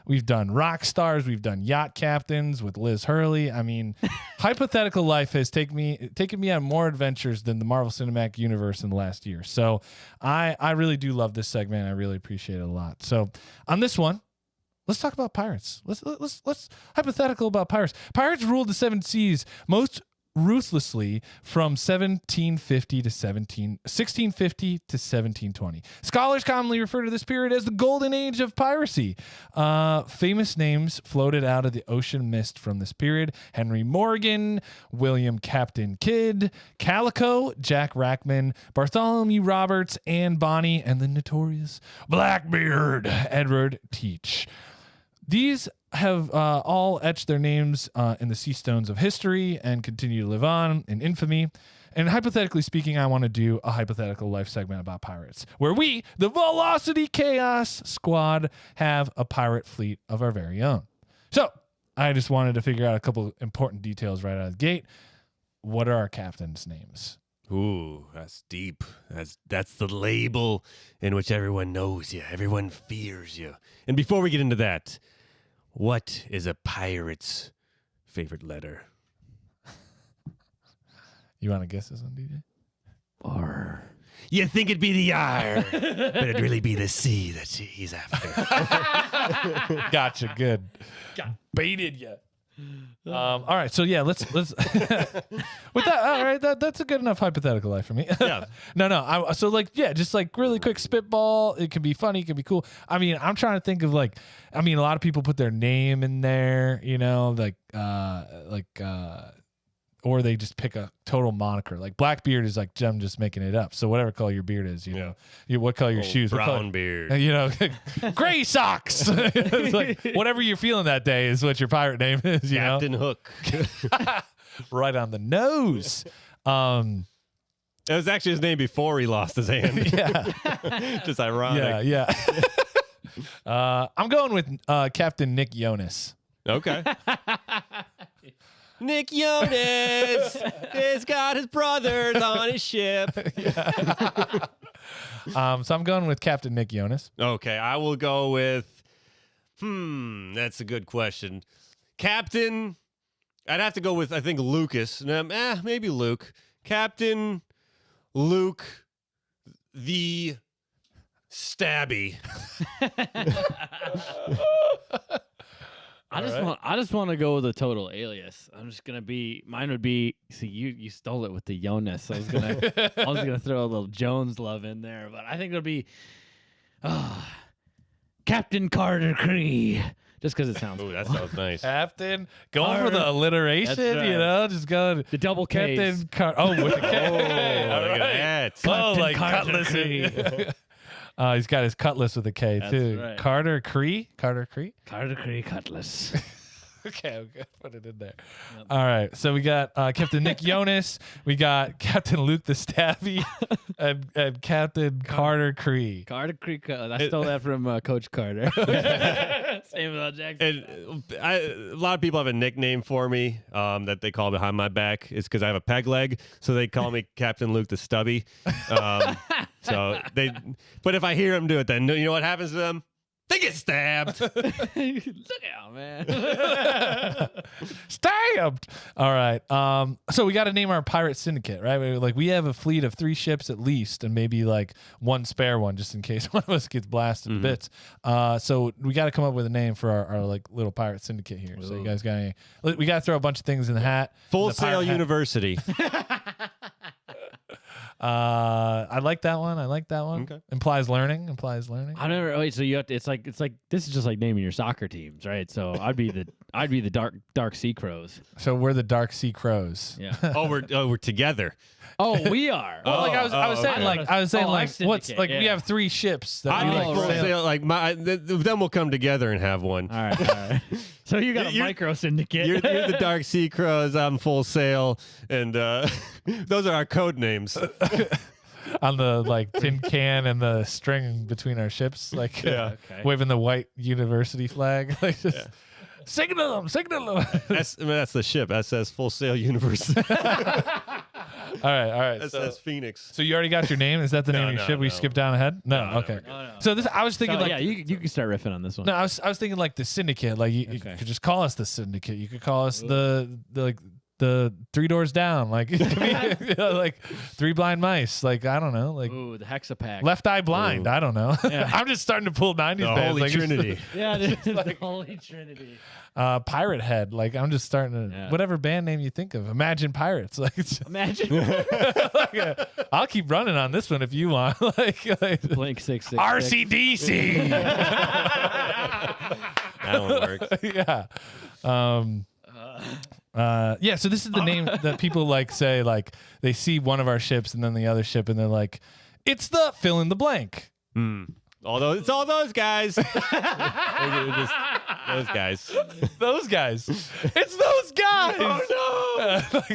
We've done rock stars. We've done yacht captains with Liz Hurley. I mean, hypothetical life has taken me on more adventures than the Marvel Cinematic Universe in the last year. So I really do love this segment. I really appreciate it a lot. So on this one, let's talk about pirates. Let's hypothetical about pirates. Pirates ruled the seven seas most ruthlessly from 1650 to 1720. Scholars commonly refer to this period as the golden age of piracy. Famous names floated out of the ocean mist from this period: Henry Morgan, William Captain Kidd, Calico, Jack Rackman, Bartholomew Roberts, Anne Bonny, and the notorious Blackbeard, Edward Teach. These have all etched their names in the sea stones of history and continue to live on in infamy. And hypothetically speaking, I want to do a hypothetical life segment about pirates, where we, the Velocity Chaos Squad, have a pirate fleet of our very own. So I just wanted to figure out a couple important details right out of the gate. What are our captains' names? Ooh, that's deep. That's the label in which everyone knows you. Everyone fears you. And before we get into that, what is a pirate's favorite letter? You want to guess this one, DJ? R. You think it'd be the R, but it'd really be the C that he's after. Gotcha. Good. Got baited you. All right, so yeah, let's with that. All right, that's a good enough hypothetical life for me. Yeah. No. Just really quick spitball. It can be funny, it can be cool. I mean, I'm trying to think of a lot of people put their name in there, or they just pick a total moniker. Like Blackbeard is like I'm just making it up. So whatever color your beard is, you know, what color your shoes, brown beard, gray socks. It's like whatever you're feeling that day is what your pirate name is. You Captain know? Hook, right on the nose. It was actually his name before he lost his hand. Yeah, just ironic. Yeah. I'm going with Captain Nick Jonas. Okay. Nick Jonas has got his brothers on his ship. So I'm going with Captain Nick Jonas. Okay, I will go with, that's a good question. Captain, I'd have to go with, I think, Lucas. Maybe Luke. Captain Luke the Stabby. I just want to go with a total alias. I'm just gonna be. Mine would be. See, you stole it with the Jonas. I was gonna throw a little Jones love in there, but I think it'll be Captain Carter Cree. Just because it sounds. Ooh, that sounds nice. Captain, going for the alliteration, right. Just going the double K's. Captain Carter. Oh, with the K. Oh, look at that. Like Carter Cutlass. Cree. He's got his Cutlass with a K too. Right. Carter Cree. Carter Cree Cutlass. Okay, put it in there. Yep. All right, so we got Captain Nick Jonas, we got Captain Luke the Stabby, and Captain Carter Cree. Carter Cree. I stole that from Coach Carter. Samuel L. Jackson. And a lot of people have a nickname for me that they call behind my back. It's because I have a peg leg, so they call me Captain Luke the Stubby. But if I hear them do it, then you know what happens to them? They get stabbed. Look out, man. Stabbed. All right. So we got to name our pirate syndicate, right? We have a fleet of 3 ships at least, and maybe like one spare one just in case one of us gets blasted to bits. So we got to come up with a name for our like little pirate syndicate here. So you guys got any? We got to throw a bunch of things in the hat. Full Sail University. I like that one. Okay. Implies learning. I never. Wait, so you have to, it's like this is just like naming your soccer teams, right? So I'd be the dark sea crows. So we're the Dark Sea Crows. Yeah. we're together. Oh, we are. Well, like I was saying, okay. what's Syndicate, like yeah. we have 3 ships that I we like like Full sail. Sail. Like then we'll come together and have one. All right. So you got a You're- micro syndicate. You're the Dark Sea Crows. I'm Full Sail, and those are our code names. On the like tin can and the string between our ships, like Yeah. Okay. waving the white university flag. Like just, signal them. That's the ship. SS Full Sail University. All right. SS Phoenix. So you already got your name? Is that the name of your no, ship? We no. skipped down ahead? No. No, Okay. no. So this, I was thinking So, like, yeah, you can start riffing on this one. no, I was thinking like the syndicate. Like you Okay. could just call us the syndicate. You could call us the 3 doors down. Like it could be, like 3 blind mice. Like I don't know. Like Ooh, the hexapack. left eye blind. Ooh. I don't know. Yeah. I'm just starting to pull 90s The bands. Holy like, Trinity. Yeah, the Holy Trinity. Pirate Head. Like I'm just starting to Yeah. whatever band name you think of. Imagine Pirates. Like, it's, Imagine I'll keep running on this one if you want. like Blink 666. RCDC. That one works. Yeah. Yeah, so this is the name that people like say, like they see one of our ships and then the other ship and they're like, it's the fill in the blank. It's all those guys. Those guys. Those guys. It's those guys. Oh no! Like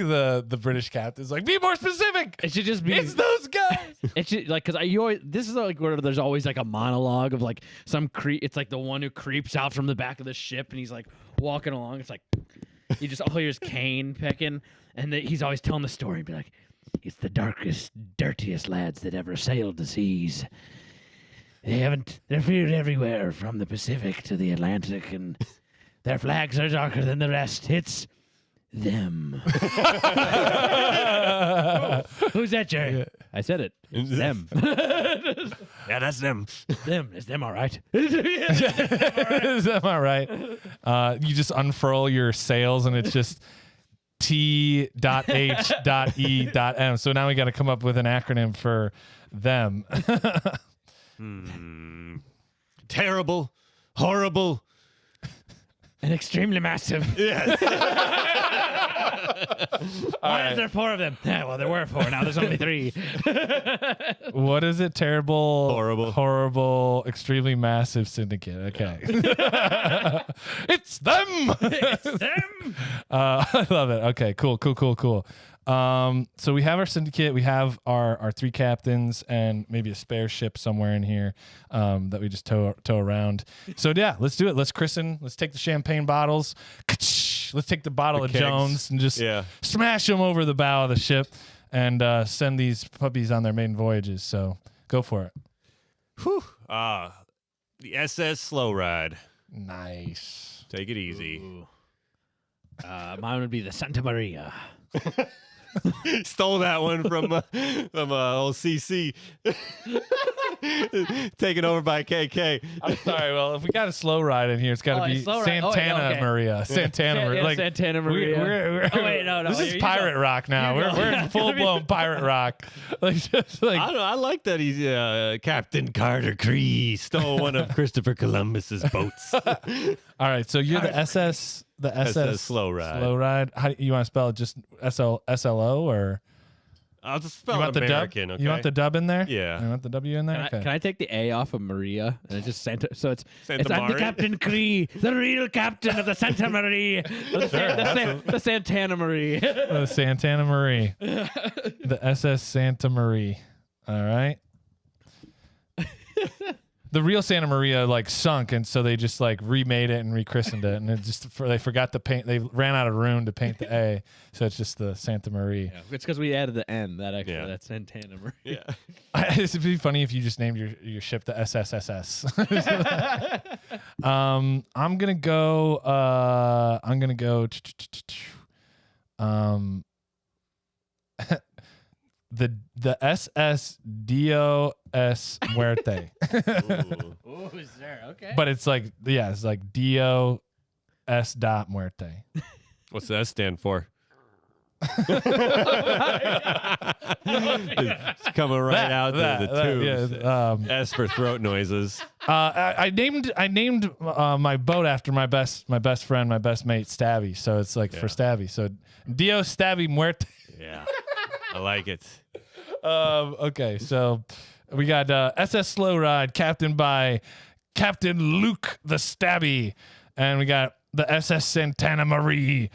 the British captain's like, be more specific. It should just be. It's those guys. It should like because you always. This is like where there's always like a monologue of like some It's like the one who creeps out from the back of the ship and he's like walking along. It's like you just all hear is Kane pecking, and he's always telling the story. Be like, it's the darkest, dirtiest lads that ever sailed the seas. They're feared everywhere from the Pacific to the Atlantic, and their flags are darker than the rest. It's them. Who's that, Jerry? Yeah. I said it. It's them. Yeah, that's them. Them. Is them all right? Is that my right? You just unfurl your sails and it's just T.H.E.M. So now we got to come up with an acronym for them. Terrible, horrible, And extremely massive. yes. Why is there 4 of them? Yeah, well, there were 4. Now there's only 3. What is it? Terrible, Horrible, extremely massive syndicate. Okay. It's them. It's them. I love it. Okay, cool. So we have our syndicate, we have our 3 captains, and maybe a spare ship somewhere in here that we just tow around. So yeah, let's do it. Let's christen. Let's take the champagne bottles. Let's take the bottle The of kegs. Jones and just Yeah. smash them over the bow of the ship and send these puppies on their maiden voyages. So go for it. Whew. The SS Slow Ride. Nice. Take it easy. Ooh. Mine would be the Santa Maria. Stole that one from old CC. Taken over by KK. I'm sorry. Well, if we got a slow ride in here, it's got to be slow ride. Santana Okay. Maria. Santana Maria. Like, Santana Maria. We're, Oh, wait, no. This is You pirate go. rock now. You go. We're in full blown pirate rock. Like just like I don't know. I like that he's Captain Carter Cree stole one of Christopher Columbus's boats. all right. So you're the SS. The SS Slow Ride. Slow ride. How you want to spell it? Just SLO or I'll just you spell want American. the dub? Okay. You want the dub in there? Yeah. You want the W in there? Can I take the A off of Maria? And it's just Santa. So it's Santa I'm the Maria? Captain Cree, the real captain of the Santa Maria. The Santana Maria. The Santana Marie. The SS Santa Marie. All right. the real Santa Maria like sunk, and so they just like remade it and rechristened it, and it just they forgot to paint. They ran out of room to paint the A, so it's just the Santa Maria. Yeah, it's because we added the N. That's Santana Maria. Yeah. It'd be funny if you just named your ship the SSSS. I'm gonna go. The SS Dios Muerte. Oh, sir. Okay. But it's like it's like Dios dot Muerte. What's the S stand for? It's coming right out the tubes. Yeah, S for throat noises. I named my boat after my best friend, my best mate, Stabby. So it's like for Stabby. So Dios Stabby Muerte. Yeah, I like it. Okay, so we got SS Slow Ride, captained by Captain Luke the Stabby, and we got the SS Santana Marie,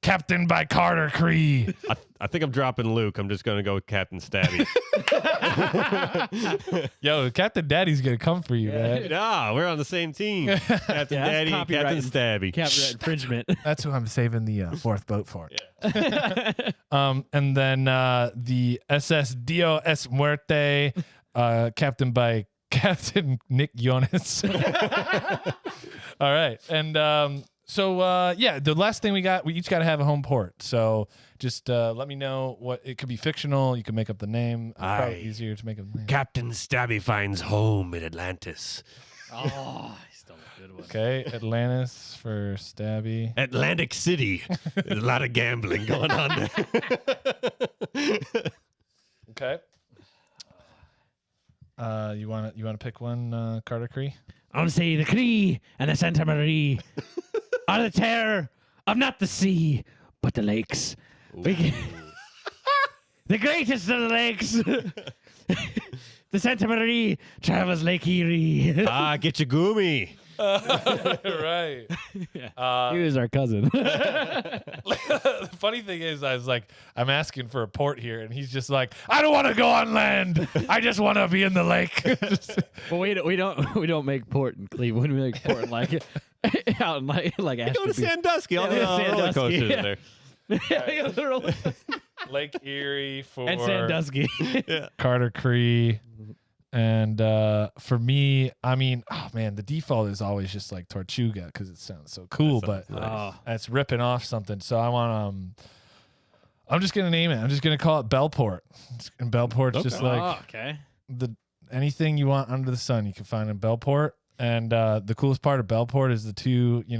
captained by Carter Cree. I think I'm dropping Luke. I'm just gonna go with Captain Stabby. Yo, Captain Daddy's gonna come for you, man. Nah, we're on the same team. Captain Daddy, Captain Stabby. Copyright infringement. That's who I'm saving the fourth boat for. Yeah. And then the SS Dio S Muerte, captained by Captain Nick Jonas. All right, and so the last thing we each got to have a home port. So just let me know what it could be fictional. You can make up the name. It's probably easier to make up the name. Captain Stabby finds home in Atlantis. Oh, I stole a good one. Okay, Atlantis for Stabby. Atlantic City. There's a lot of gambling going on there. Okay. You want to pick one, Carter Cree? I want to say the Cree and the Santa Marie are the terror of not the sea, but the lakes. The greatest of the lakes. The Santa Marie travels Lake Erie. Get your goomy. Right. He was our cousin. The funny thing is, I'm asking for a port here, and he's just like, I don't want to go on land. I just want to be in the lake. Well, we don't make port in Cleveland. We make port like out in like Go to Sandusky. All the Sandusky, roller coasters yeah. there. Lake Erie for And Sandusky. Carter Cree. And for me, I mean, oh man, the default is always just like Tortuga because it sounds so cool, but that's ripping off something. So I want I'm just gonna name it. I'm just gonna call it Bellport. And Bellport's just like anything you want under the sun you can find in Bellport. And the coolest part of Bellport is the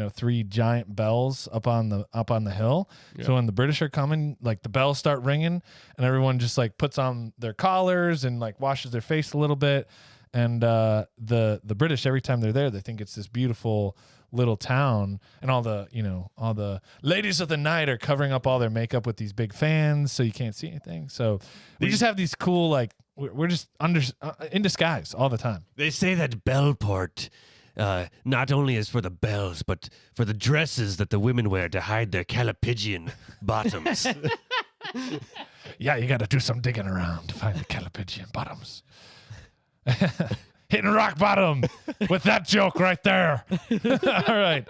three giant bells up on the hill. Yeah. So when the British are coming, like the bells start ringing, and everyone just like puts on their collars and like washes their face a little bit. And the British, every time they're there, they think it's this beautiful little town, and all the ladies of the night are covering up all their makeup with these big fans, so you can't see anything. So we just have these cool like. We're just in disguise all the time. They say that Bellport not only is for the bells, but for the dresses that the women wear to hide their calipigian bottoms. Yeah, you got to do some digging around to find the calipigian bottoms. Hitting rock bottom with that joke right there. All right.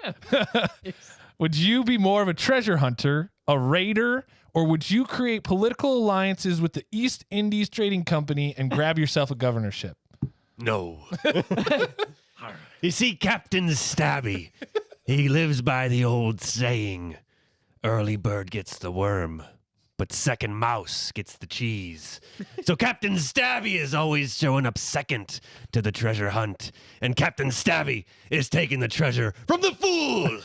Would you be more of a treasure hunter, a raider, or would you create political alliances with the East Indies Trading Company and grab yourself a governorship? No. You see, Captain Stabby, he lives by the old saying, early bird gets the worm, but second mouse gets the cheese. So Captain Stabby is always showing up second to the treasure hunt, and Captain Stabby is taking the treasure from the fool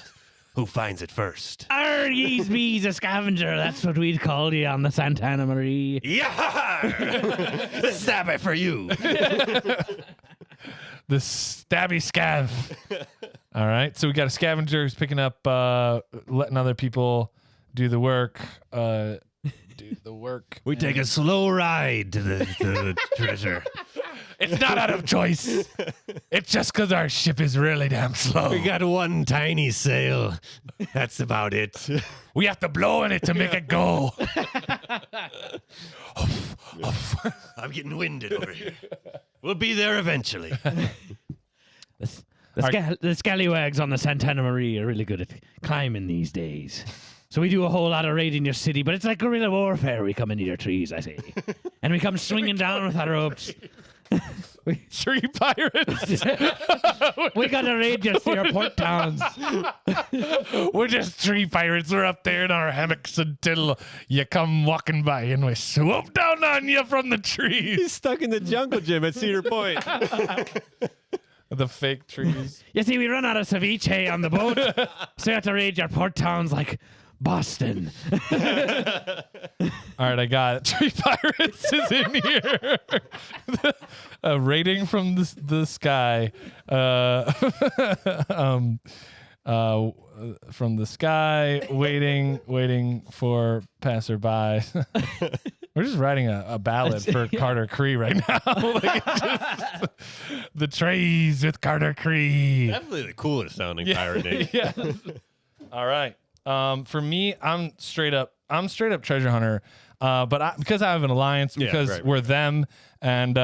who finds it first. Ye's be's a scavenger. That's what we'd call you on the Santana Marie. Yeah! Stabby for you. The Stabby Scav. All right. So we got a scavenger who's picking up, letting other people do the work. We take a slow ride to the treasure. It's not out of choice. It's just because our ship is really damn slow. We got one tiny sail. That's about it. We have to blow in it to make it go. I'm getting winded over here. We'll be there eventually. The scallywags on the Santana Marie are really good at climbing these days. So we do a whole lot of raiding your city, but it's like guerrilla warfare. We come into your trees, I say. And we come swinging down with our ropes. Tree pirates. We got to raid your port towns. We're just tree pirates. We're up there in our hammocks until you come walking by and we swoop down on you from the trees. He's stuck in the jungle gym at Cedar Point. The fake trees. You see, we run out of ceviche on the boat, so you have to raid your port towns like Boston. All right, I got it. Tree pirates is in here. A rating from the sky. From the sky, waiting for passerby. We're just writing a ballad for Carter Cree right now. Like, it's just, the trees with Carter Cree. Definitely the coolest sounding pirate name. Yeah. All right. For me, I'm straight up treasure hunter. But because I have an alliance, because we're them, and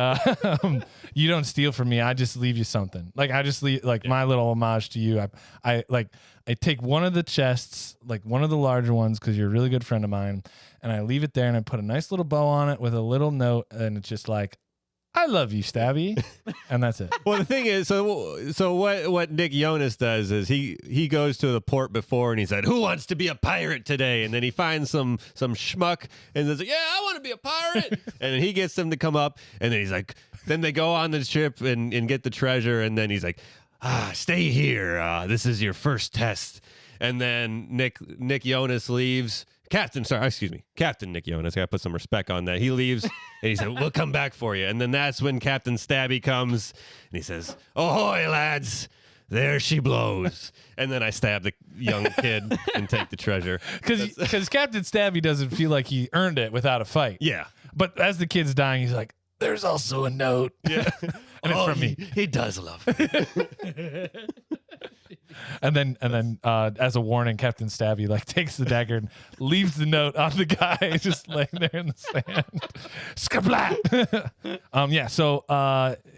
you don't steal from me, I just leave you something. Like I just leave my little homage to you. I take one of the chests, like one of the larger ones, because you're a really good friend of mine, and I leave it there, and I put a nice little bow on it with a little note, and it's just like, I love you, Stabby, and that's it. Well, the thing is, so what Nick Jonas does is he goes to the port before and he said, "Who wants to be a pirate today?" And then he finds some schmuck and says, "Yeah, I want to be a pirate." And then he gets them to come up, and then he's like, then they go on the ship and get the treasure, and then he's like, "Stay here. This is your first test." And then Nick Jonas leaves. Captain Nick Jonas. I gotta put some respect on that. He leaves and he said, "We'll come back for you." And then that's when Captain Stabby comes and he says, "Ahoy, lads! There she blows." And then I stab the young kid and take the treasure. Because Captain Stabby doesn't feel like he earned it without a fight. Yeah. But as the kid's dying, he's like, "There's also a note." Yeah. And it's from me. He does love me. And then as a warning, Captain Stabby takes the dagger and leaves the note on the guy just laying there in the sand. Skablat. So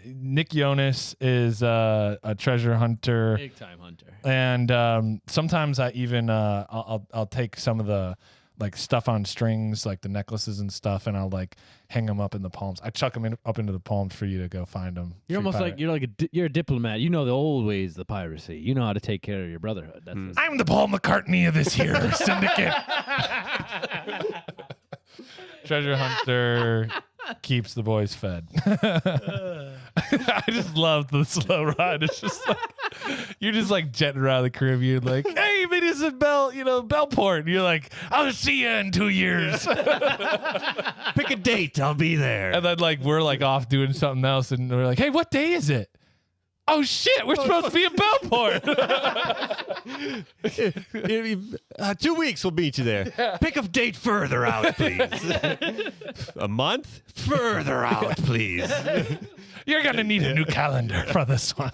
Nick Jonas is a treasure hunter, Big time hunter. and sometimes I even I'll take some of the stuff on strings, like the necklaces and stuff, and I'll hang them up in the palms. I chuck them up into the palms for you to go find them. You're almost you're a diplomat. You know the old ways of piracy. You know how to take care of your brotherhood. I'm the Paul McCartney of this here syndicate. Treasure hunter keeps the boys fed. I just love the slow ride. It's just you're just jetting around the Caribbean, hey, meet us at Bellport. And you're like, I'll see you in 2 years. Pick a date, I'll be there. And then we're off doing something else, and we're like, hey, what day is it? Oh shit, we're supposed to be in Bellport. 2 weeks will meet you there. Yeah. Pick a date further out, please. A month? Further out, please. You're going to need a new calendar for this one.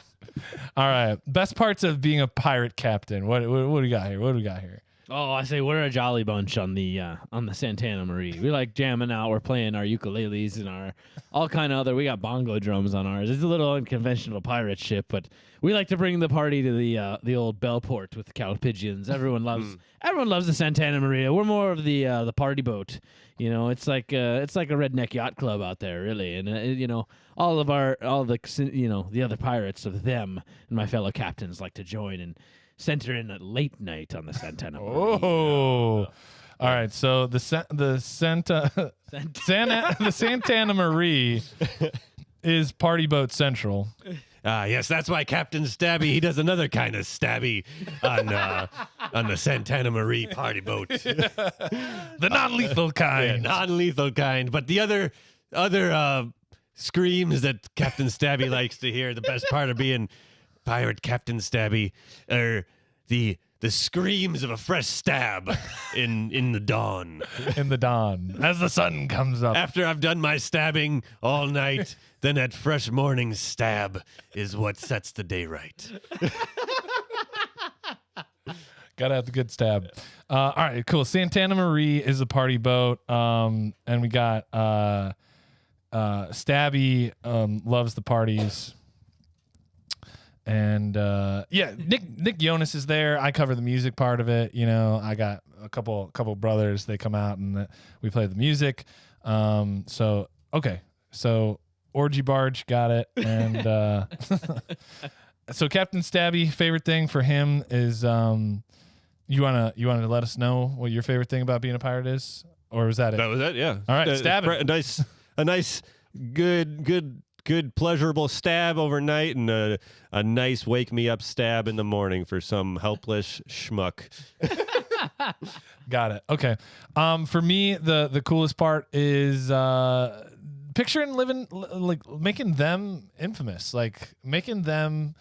All right. Best parts of being a pirate captain. What do we got here? Oh, I say we're a jolly bunch on the Santana Marie. We like jamming out. We're playing our ukuleles and our all kind of other. We got bongo drums on ours. It's a little unconventional pirate ship, but we like to bring the party to the old Bellport with the cow pigeons. Everyone loves the Santana Maria. We're more of the party boat. It's like a redneck yacht club out there, really. And all the other pirates of them and my fellow captains like to join and center in at late night on the Santana Marie. Oh, all right. So the Santana Marie is party boat central. Yes, that's why Captain Stabby, he does another kind of stabby on the Santana Marie party boat. The non-lethal kind. Yeah, non-lethal kind. But the other screams that Captain Stabby likes to hear, the best part of being Pirate Captain Stabby, are the screams of a fresh stab in the dawn. In the dawn, as the sun comes up. After I've done my stabbing all night, then that fresh morning stab is what sets the day right. Gotta have the good stab. All right, cool. Santana Marie is a party boat, and we got Stabby loves the parties. And Nick Jonas is there. I cover the music part of it. You know, I got a couple brothers. They come out and we play the music. So Orgy Barge got it. And so Captain Stabby, favorite thing for him is you wanna let us know what your favorite thing about being a pirate is, or was that it? That was it. Yeah. All right, stab it. A nice, good, pleasurable stab overnight, and a nice wake me up stab in the morning for some helpless schmuck. Got it. Okay. For me, the coolest part is picturing living, like making them infamous, like making them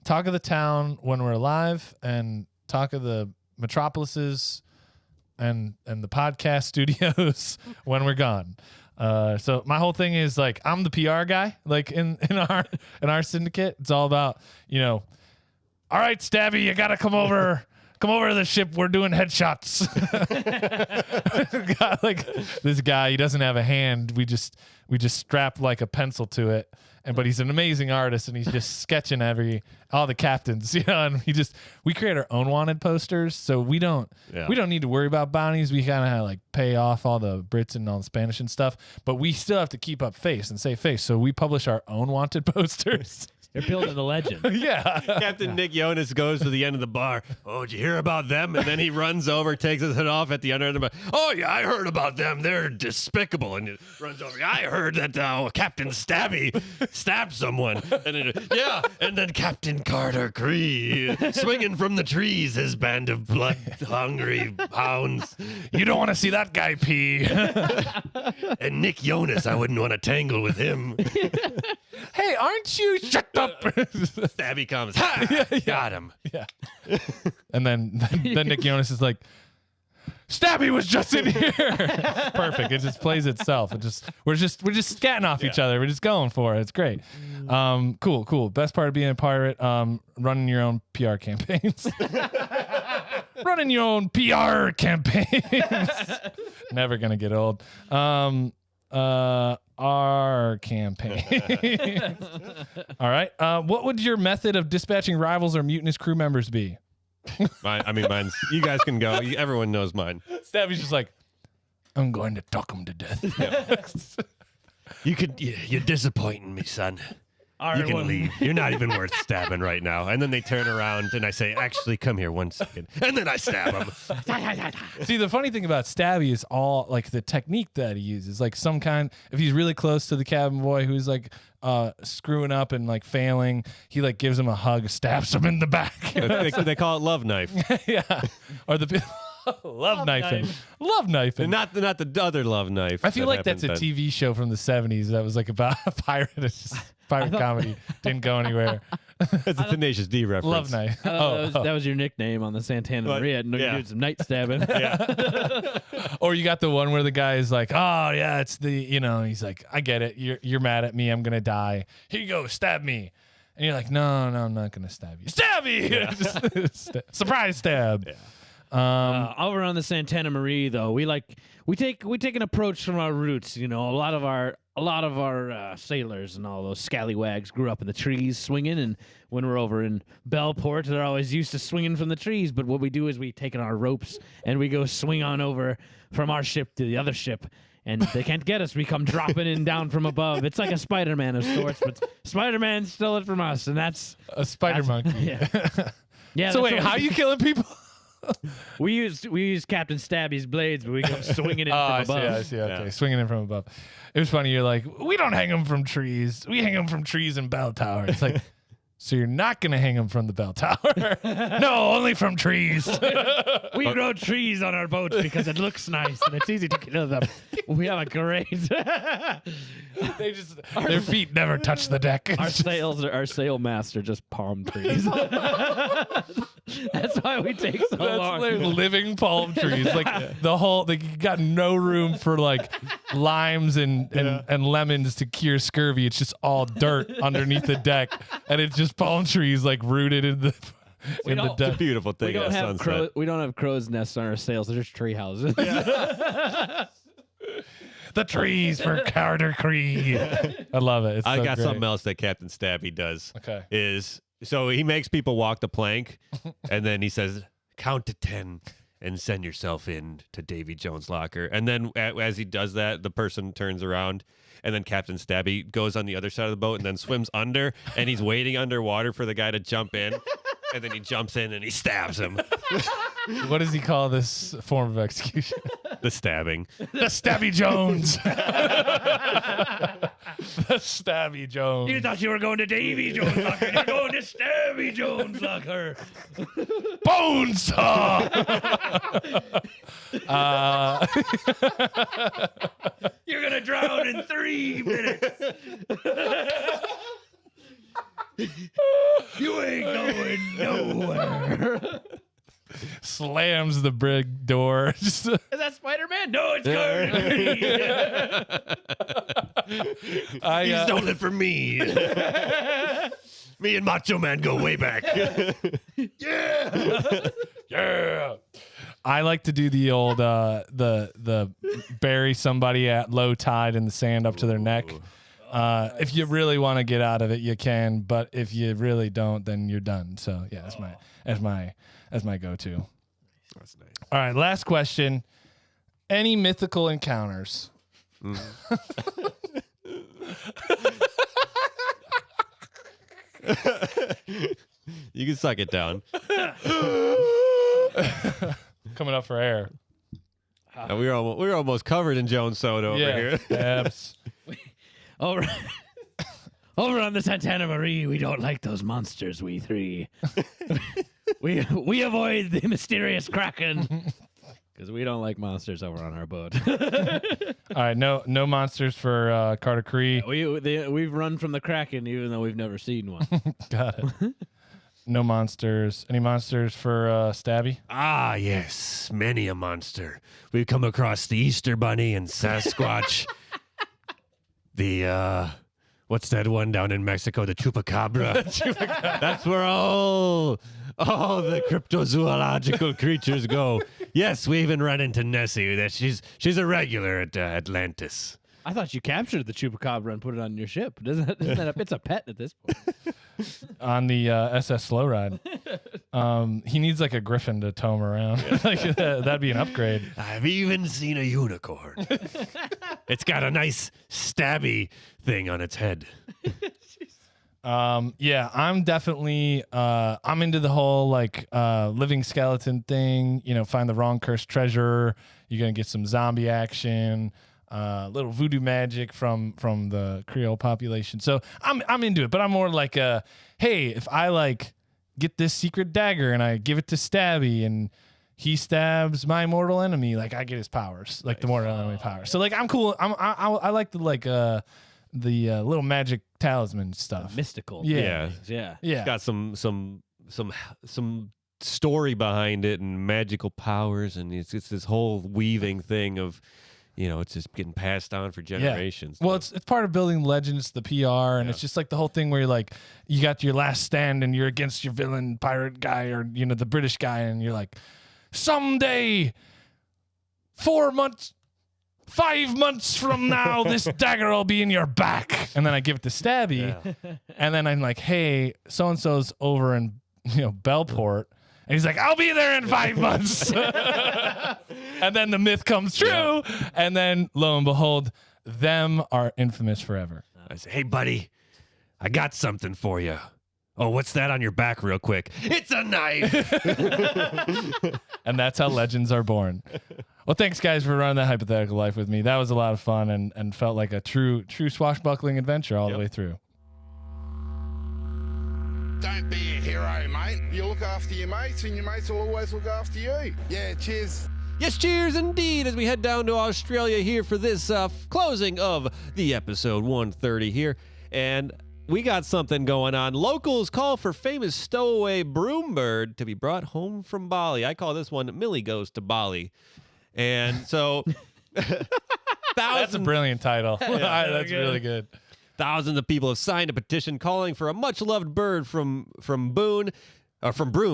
talk of the town when we're alive and talk of the metropolises and the podcast studios when we're gone. So my whole thing is like I'm the PR guy, like in our syndicate. It's all about, you know, all right, Stabby, you gotta come over to the ship. We're doing headshots. Got, like this guy, he doesn't have a hand. We just strap like a pencil to it. But he's an amazing artist, and he's just sketching all the captains, you know. And we create our own wanted posters, so we don't need to worry about bounties. We kind of like pay off all the Brits and all the Spanish and stuff, but we still have to keep up face and save face. So we publish our own wanted posters. They're building a legend. Yeah. Captain Nick Jonas goes to the end of the bar. Oh, did you hear about them? And then he runs over, takes his head off at the other end of the bar. Oh, yeah, I heard about them. They're despicable. And he runs over. I heard that Captain Stabby stabbed someone. And then Captain Carter Cree, swinging from the trees, his band of blood-hungry hounds. You don't want to see that guy pee. And Nick Jonas, I wouldn't want to tangle with him. Hey, aren't you? Shut up. Stabby comes. Ha! Yeah. Got him. Yeah. And then Nick Jonas is like, Stabby was just in here. Perfect. It just plays itself. We're just scatting off each other. We're just going for it. It's great. Cool. Best part of being a pirate, running your own PR campaigns. Running your own PR campaigns. Never gonna get old. Our campaign. All right. What would your method of dispatching rivals or mutinous crew members be? Mine's. You guys can go. Everyone knows mine. Stabby's just like, I'm going to talk him to death. You're disappointing me, son. You can leave. You're not even worth stabbing right now. And then they turn around and I say, actually, come here 1 second. And then I stab him. See, the funny thing about Stabby is all like the technique that he uses. Like if he's really close to the cabin boy who's like screwing up and like failing, he like gives him a hug, stabs him in the back. They call it love knife. Yeah. Or the love knifing. Love knifing. And not the other love knife. I feel like that's a TV show from the 70s that was like about a pirate. It's just pirate comedy. Didn't go anywhere. It's a Tenacious D reference. Love knife. That was your nickname on the Santana Maria. You did some night stabbing. Yeah. Or you got the one where the guy is like, oh yeah, it's he's like, I get it. You're mad at me. I'm gonna die. Here you go. Stab me. And you're like, no, I'm not gonna stab you. Stab me. Yeah. Surprise stab. Yeah. Over on the Santana Marie, though, we take an approach from our roots. You know, a lot of our sailors and all those scallywags grew up in the trees swinging, and when we're over in Bellport, they're always used to swinging from the trees. But what we do is we take in our ropes and we go swing on over from our ship to the other ship. And they can't get us. We come dropping in down from above. It's like a Spider-Man of sorts, but Spider-Man stole it from us, and that's a spider monkey. Yeah. Yeah. So wait, how are you killing people? We use Captain Stabby's blades, but we come swinging in from above. I see. Okay, swinging in from above. It was funny. You're like, we don't hang them from trees. We hang them from trees and bell tower. It's like, so you're not gonna hang them from the bell tower? No, only from trees. We grow trees on our boats because it looks nice and it's easy to kill them. We have a great. Their feet never touch the deck. Our sail masts are just palm trees. That's why we take so long. That's like living palm trees. Like the whole, you got no room for like limes and lemons to cure scurvy. It's just all dirt underneath the deck, and it's just palm trees like rooted in the deck. It's a beautiful thing. We don't have crow's nests on our sails. They're just tree houses. The trees for Carter Cree. I love it. It's I so got great. something else that Captain Stabby does. Okay. Is So he makes people walk the plank, and then he says, "Count to 10 and send yourself in to Davy Jones' locker." And then as he does that, the person turns around, and then Captain Stabby goes on the other side of the boat and then swims under, and he's waiting underwater for the guy to jump in, and then he jumps in and he stabs him. What does he call this form of execution? The stabbing. The Stabby Jones. The Stabby Jones. You thought you were going to Davy Jones' locker. You're going to Stabby Jones' locker. Bonesaw. You're going to drown in 3 minutes. You ain't going nowhere. Slams the brig door. Is that Spider-Man? No, it's Carter. You stole it from me. Me and Macho Man go way back. Yeah. I like to do the old the bury somebody at low tide in the sand up to their neck. If you really want to get out of it, you can, but if you really don't, then you're done. So yeah, that's my go-to. That's nice. All right, last question. Any mythical encounters? You can suck it down. Coming up for air. We were almost covered in Jones soda over here. Abs. Over on the Santana Marie, we don't like those monsters, we three. we avoid the mysterious Kraken. Because we don't like monsters over on our boat. All right, no monsters for Carter Cree. We've run from the Kraken even though we've never seen one. Got it. No monsters. Any monsters for Stabby? Ah, yes, many a monster. We've come across the Easter Bunny and Sasquatch. The what's that one down in Mexico? The Chupacabra. That's where all the cryptozoological creatures go. Yes, we even run into Nessie. That she's a regular at Atlantis. I thought you captured the Chupacabra and put it on your ship. Isn't that it's a pet at this point? On the SS Slow Ride. He needs like a griffin to tow him around. Like, that'd be an upgrade. I've even seen a unicorn. It's got a nice stabby thing on its head. Yeah, I'm definitely I'm into the whole like living skeleton thing. You know, find the wrong cursed treasure. You're gonna get some zombie action. Little voodoo magic from the Creole population. So I'm into it, but I'm more like hey, if I like get this secret dagger and I give it to Stabby and he stabs my mortal enemy, like I get his powers, like the mortal enemy powers. So like I'm cool. I like the like the little magic talisman stuff. Mystical. Yeah. Yeah. It's got some story behind it and magical powers, and it's this whole weaving thing of, you know, it's just getting passed on for generations. Well, it's part of building legends, the PR, and it's just like the whole thing where you're like, you got your last stand and you're against your villain pirate guy or, you know, the British guy, and you're like, someday, 5 months from now, this dagger will be in your back. And then I give it to Stabby, and then I'm like, hey, so-and-so's over in, you know, Bellport. And he's like, I'll be there in 5 months. And then the myth comes true. And then, lo and behold, them are infamous forever. I say, hey, buddy, I got something for you. Oh, what's that on your back real quick? It's a knife. And that's how legends are born. Well, thanks, guys, for running that hypothetical life with me. That was a lot of fun and felt like a true swashbuckling adventure all the way through. Don't be a hero, mate. You look after your mates, and your mates will always look after you. Yeah, cheers. Yes, cheers indeed, as we head down to Australia here for this closing of the episode 130 here. And we got something going on. Locals call for famous stowaway broom bird to be brought home from Bali. I call this one Millie Goes to Bali. And so... That's a brilliant title. That's really good. Thousands of people have signed a petition calling for a much-loved bird from Broome,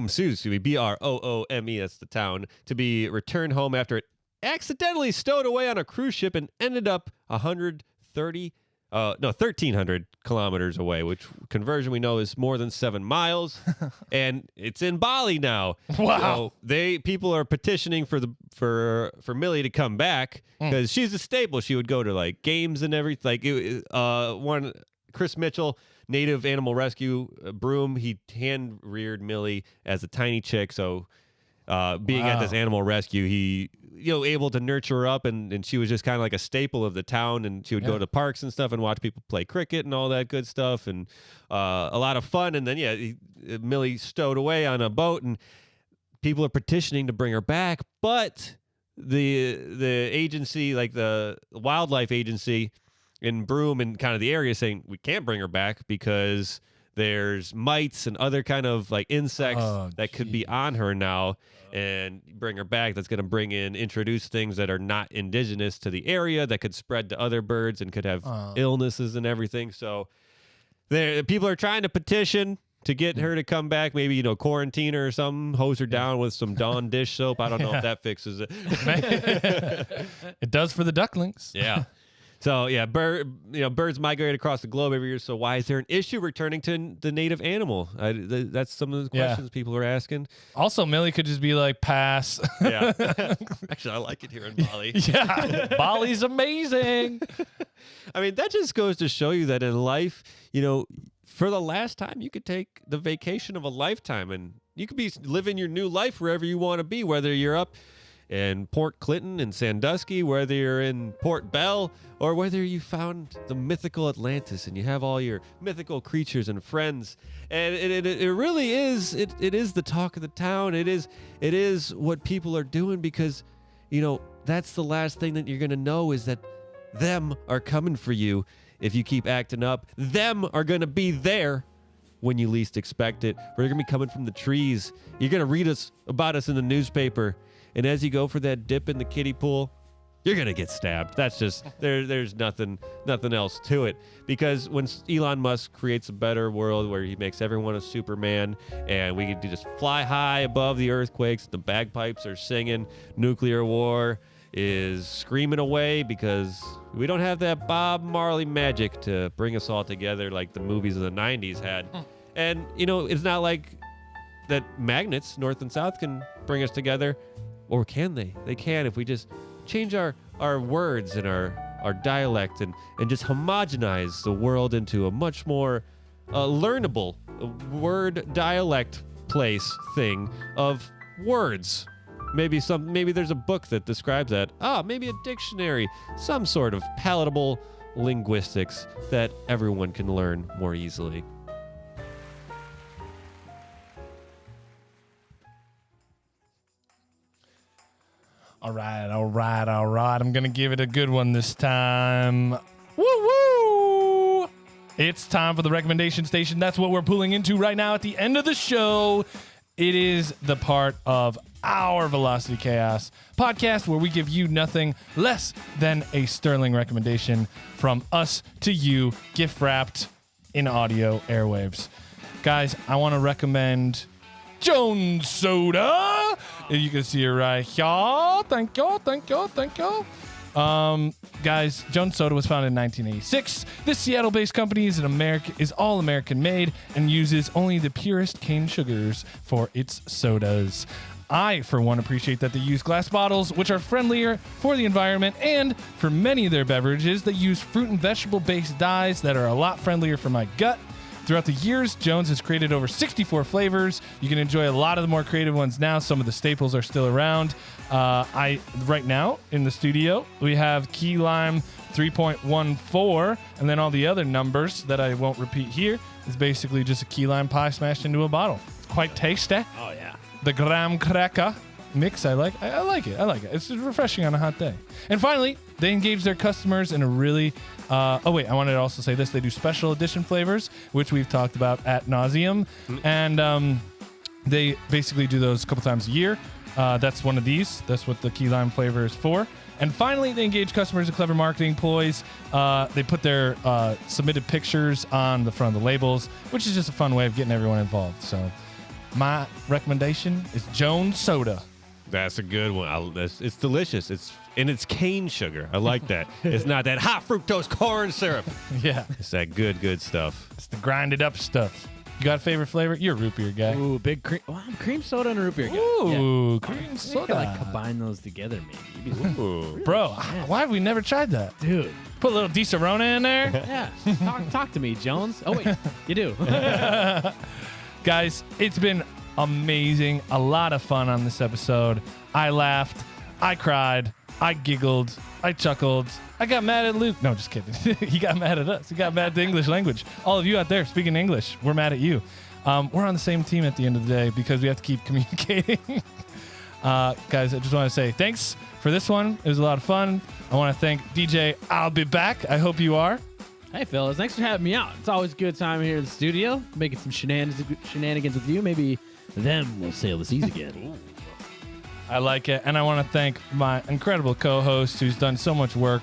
excuse me, Broome, that's the town, to be returned home after it accidentally stowed away on a cruise ship and ended up 130 no, 1,300 kilometers away, which conversion we know is more than 7 miles, and it's in Bali now. Wow. So people are petitioning for Millie to come back because she's a staple. She would go to like games and everything. Like Chris Mitchell, native animal rescue broom, he hand reared Millie as a tiny chick. So being at this animal rescue, he able to nurture her up, and she was just kind of like a staple of the town, and she would go to parks and stuff and watch people play cricket and all that good stuff, and a lot of fun. And then Millie stowed away on a boat, and people are petitioning to bring her back, but the agency, like the wildlife agency in Broome and kind of the area, saying we can't bring her back because there's mites and other kind of like insects that could be on her now, and bring her back. That's going to introduce things that are not indigenous to the area that could spread to other birds and could have illnesses and everything. So people are trying to petition to get her to come back, maybe, quarantine her or something, hose her down with some Dawn dish soap. I don't know if that fixes it. It does for the ducklings. Yeah. So birds migrate across the globe every year. So why is there an issue returning to the native animal? That's some of the questions people are asking. Also, Millie could just be like, pass. Yeah. Actually, I like it here in Bali. Yeah, Bali's amazing. I mean, that just goes to show you that in life, for the last time, you could take the vacation of a lifetime, and you could be living your new life wherever you want to be, whether you're up in Port Clinton and Sandusky, whether you're in Port Bell, or whether you found the mythical Atlantis and you have all your mythical creatures and friends. And it really is, it is the talk of the town. It is what people are doing, because, that's the last thing that you're going to know, is that them are coming for you if you keep acting up. Them are going to be there when you least expect it. We're going to be coming from the trees. You're going to read about us in the newspaper. And as you go for that dip in the kiddie pool, you're going to get stabbed. That's just, there's nothing else to it. Because when Elon Musk creates a better world where he makes everyone a Superman, and we can just fly high above the earthquakes, the bagpipes are singing, nuclear war is screaming away because we don't have that Bob Marley magic to bring us all together like the movies of the 90s had. And, it's not like that magnets, north and south, can bring us together. Or can they? They can if we just change our words and our dialect and just homogenize the world into a much more learnable word dialect place thing of words. Maybe there's a book that describes that. Maybe a dictionary, some sort of palatable linguistics that everyone can learn more easily. All right. I'm going to give it a good one this time. Woo! It's time for the recommendation station. That's what we're pulling into right now at the end of the show. It is the part of our Velocity Chaos podcast where we give you nothing less than a sterling recommendation from us to you, gift wrapped in audio airwaves. Guys, I want to recommend Jones Soda. You can see it right here. Thank you. Guys, Jones Soda was founded in 1986. This Seattle-based company is all American made and uses only the purest cane sugars for its sodas. I, for one, appreciate that they use glass bottles, which are friendlier for the environment, and for many of their beverages, they use fruit and vegetable-based dyes that are a lot friendlier for my gut. Throughout the years, Jones has created over 64 flavors. You can enjoy a lot of the more creative ones now. Some of the staples are still around. Right now in the studio, we have Key Lime 3.14, and then all the other numbers that I won't repeat here is basically just a key lime pie smashed into a bottle. It's quite tasty. Oh, yeah. The graham cracker mix, I like it. It's just refreshing on a hot day. And finally, they engage their customers in a really I wanted to also say this. They do special edition flavors, which we've talked about ad nauseum. And they basically do those a couple times a year. That's one of these. That's what the key lime flavor is for. And finally, they engage customers in clever marketing ploys. They put their submitted pictures on the front of the labels, which is just a fun way of getting everyone involved. So my recommendation is Jones Soda. That's a good one. It's delicious. It's And it's cane sugar. I like that. It's not that high fructose corn syrup. Yeah. It's that good stuff. It's the grinded up stuff. You got a favorite flavor? You're a root beer guy. Ooh, big cream. Well, I'm cream soda and a root beer guy. Ooh, Yeah. cream We could, soda. like combine those together, maybe. You'd be- Ooh. Bro, why have we never tried that? Dude. Put a little Di-Serona in there. Yeah. Talk to me, Jones. Oh, wait. You do. Guys, it's been amazing. A lot of fun on this episode. I laughed. I cried. I giggled. I chuckled. I got mad at Luke. No, just kidding. He got mad at us. He got mad at the English language. All of you out there speaking English, we're mad at you. We're on the same team at the end of the day because we have to keep communicating. Guys, I just want to say thanks for this one. It was a lot of fun. I want to thank DJ I'll Be Back. I hope you are. Hey, fellas. Thanks for having me out. It's always a good time here in the studio, making some shenanigans with you. Maybe them will sail the seas again. I like it. And I want to thank my incredible co-host who's done so much work,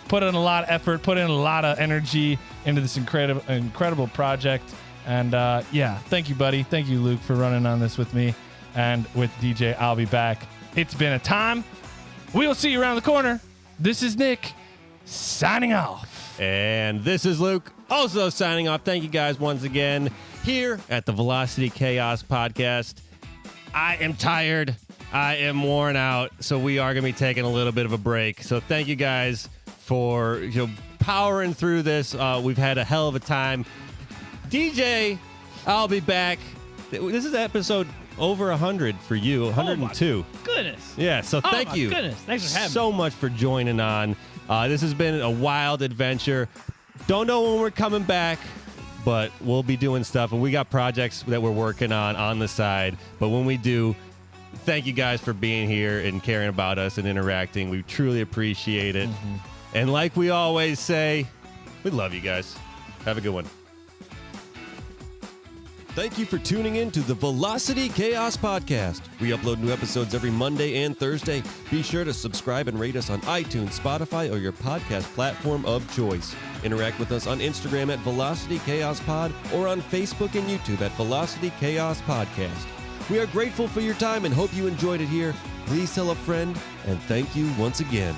put in a lot of effort, put in a lot of energy into this incredible project. And yeah, thank you, buddy. Thank you, Luke, for running on this with me and with DJ I'll Be Back. It's been a time. We will see you around the corner. This is Nick signing off. And this is Luke, also signing off. Thank you guys once again here at the Velocity Chaos Podcast. I am tired. I am worn out. So we are going to be taking a little bit of a break. So thank you guys for powering through this. We've had a hell of a time. DJ, I'll be back. This is episode over 100 for you, 102. Oh, goodness. Yeah, so thank my you goodness. Thanks for having so me. much for joining on. This has been a wild adventure. Don't know when we're coming back, but we'll be doing stuff. And we got projects that we're working on the side. But when we do, thank you guys for being here and caring about us and interacting. We truly appreciate it. And like we always say, we love you guys. Have a good one. Thank you for tuning in to the Velocity Chaos Podcast. We upload new episodes every Monday and Thursday. Be sure to subscribe and rate us on iTunes, Spotify, or your podcast platform of choice. Interact with us on Instagram at Velocity Chaos Pod or on Facebook and YouTube at Velocity Chaos Podcast. We are grateful for your time and hope you enjoyed it here. Please tell a friend, and thank you once again.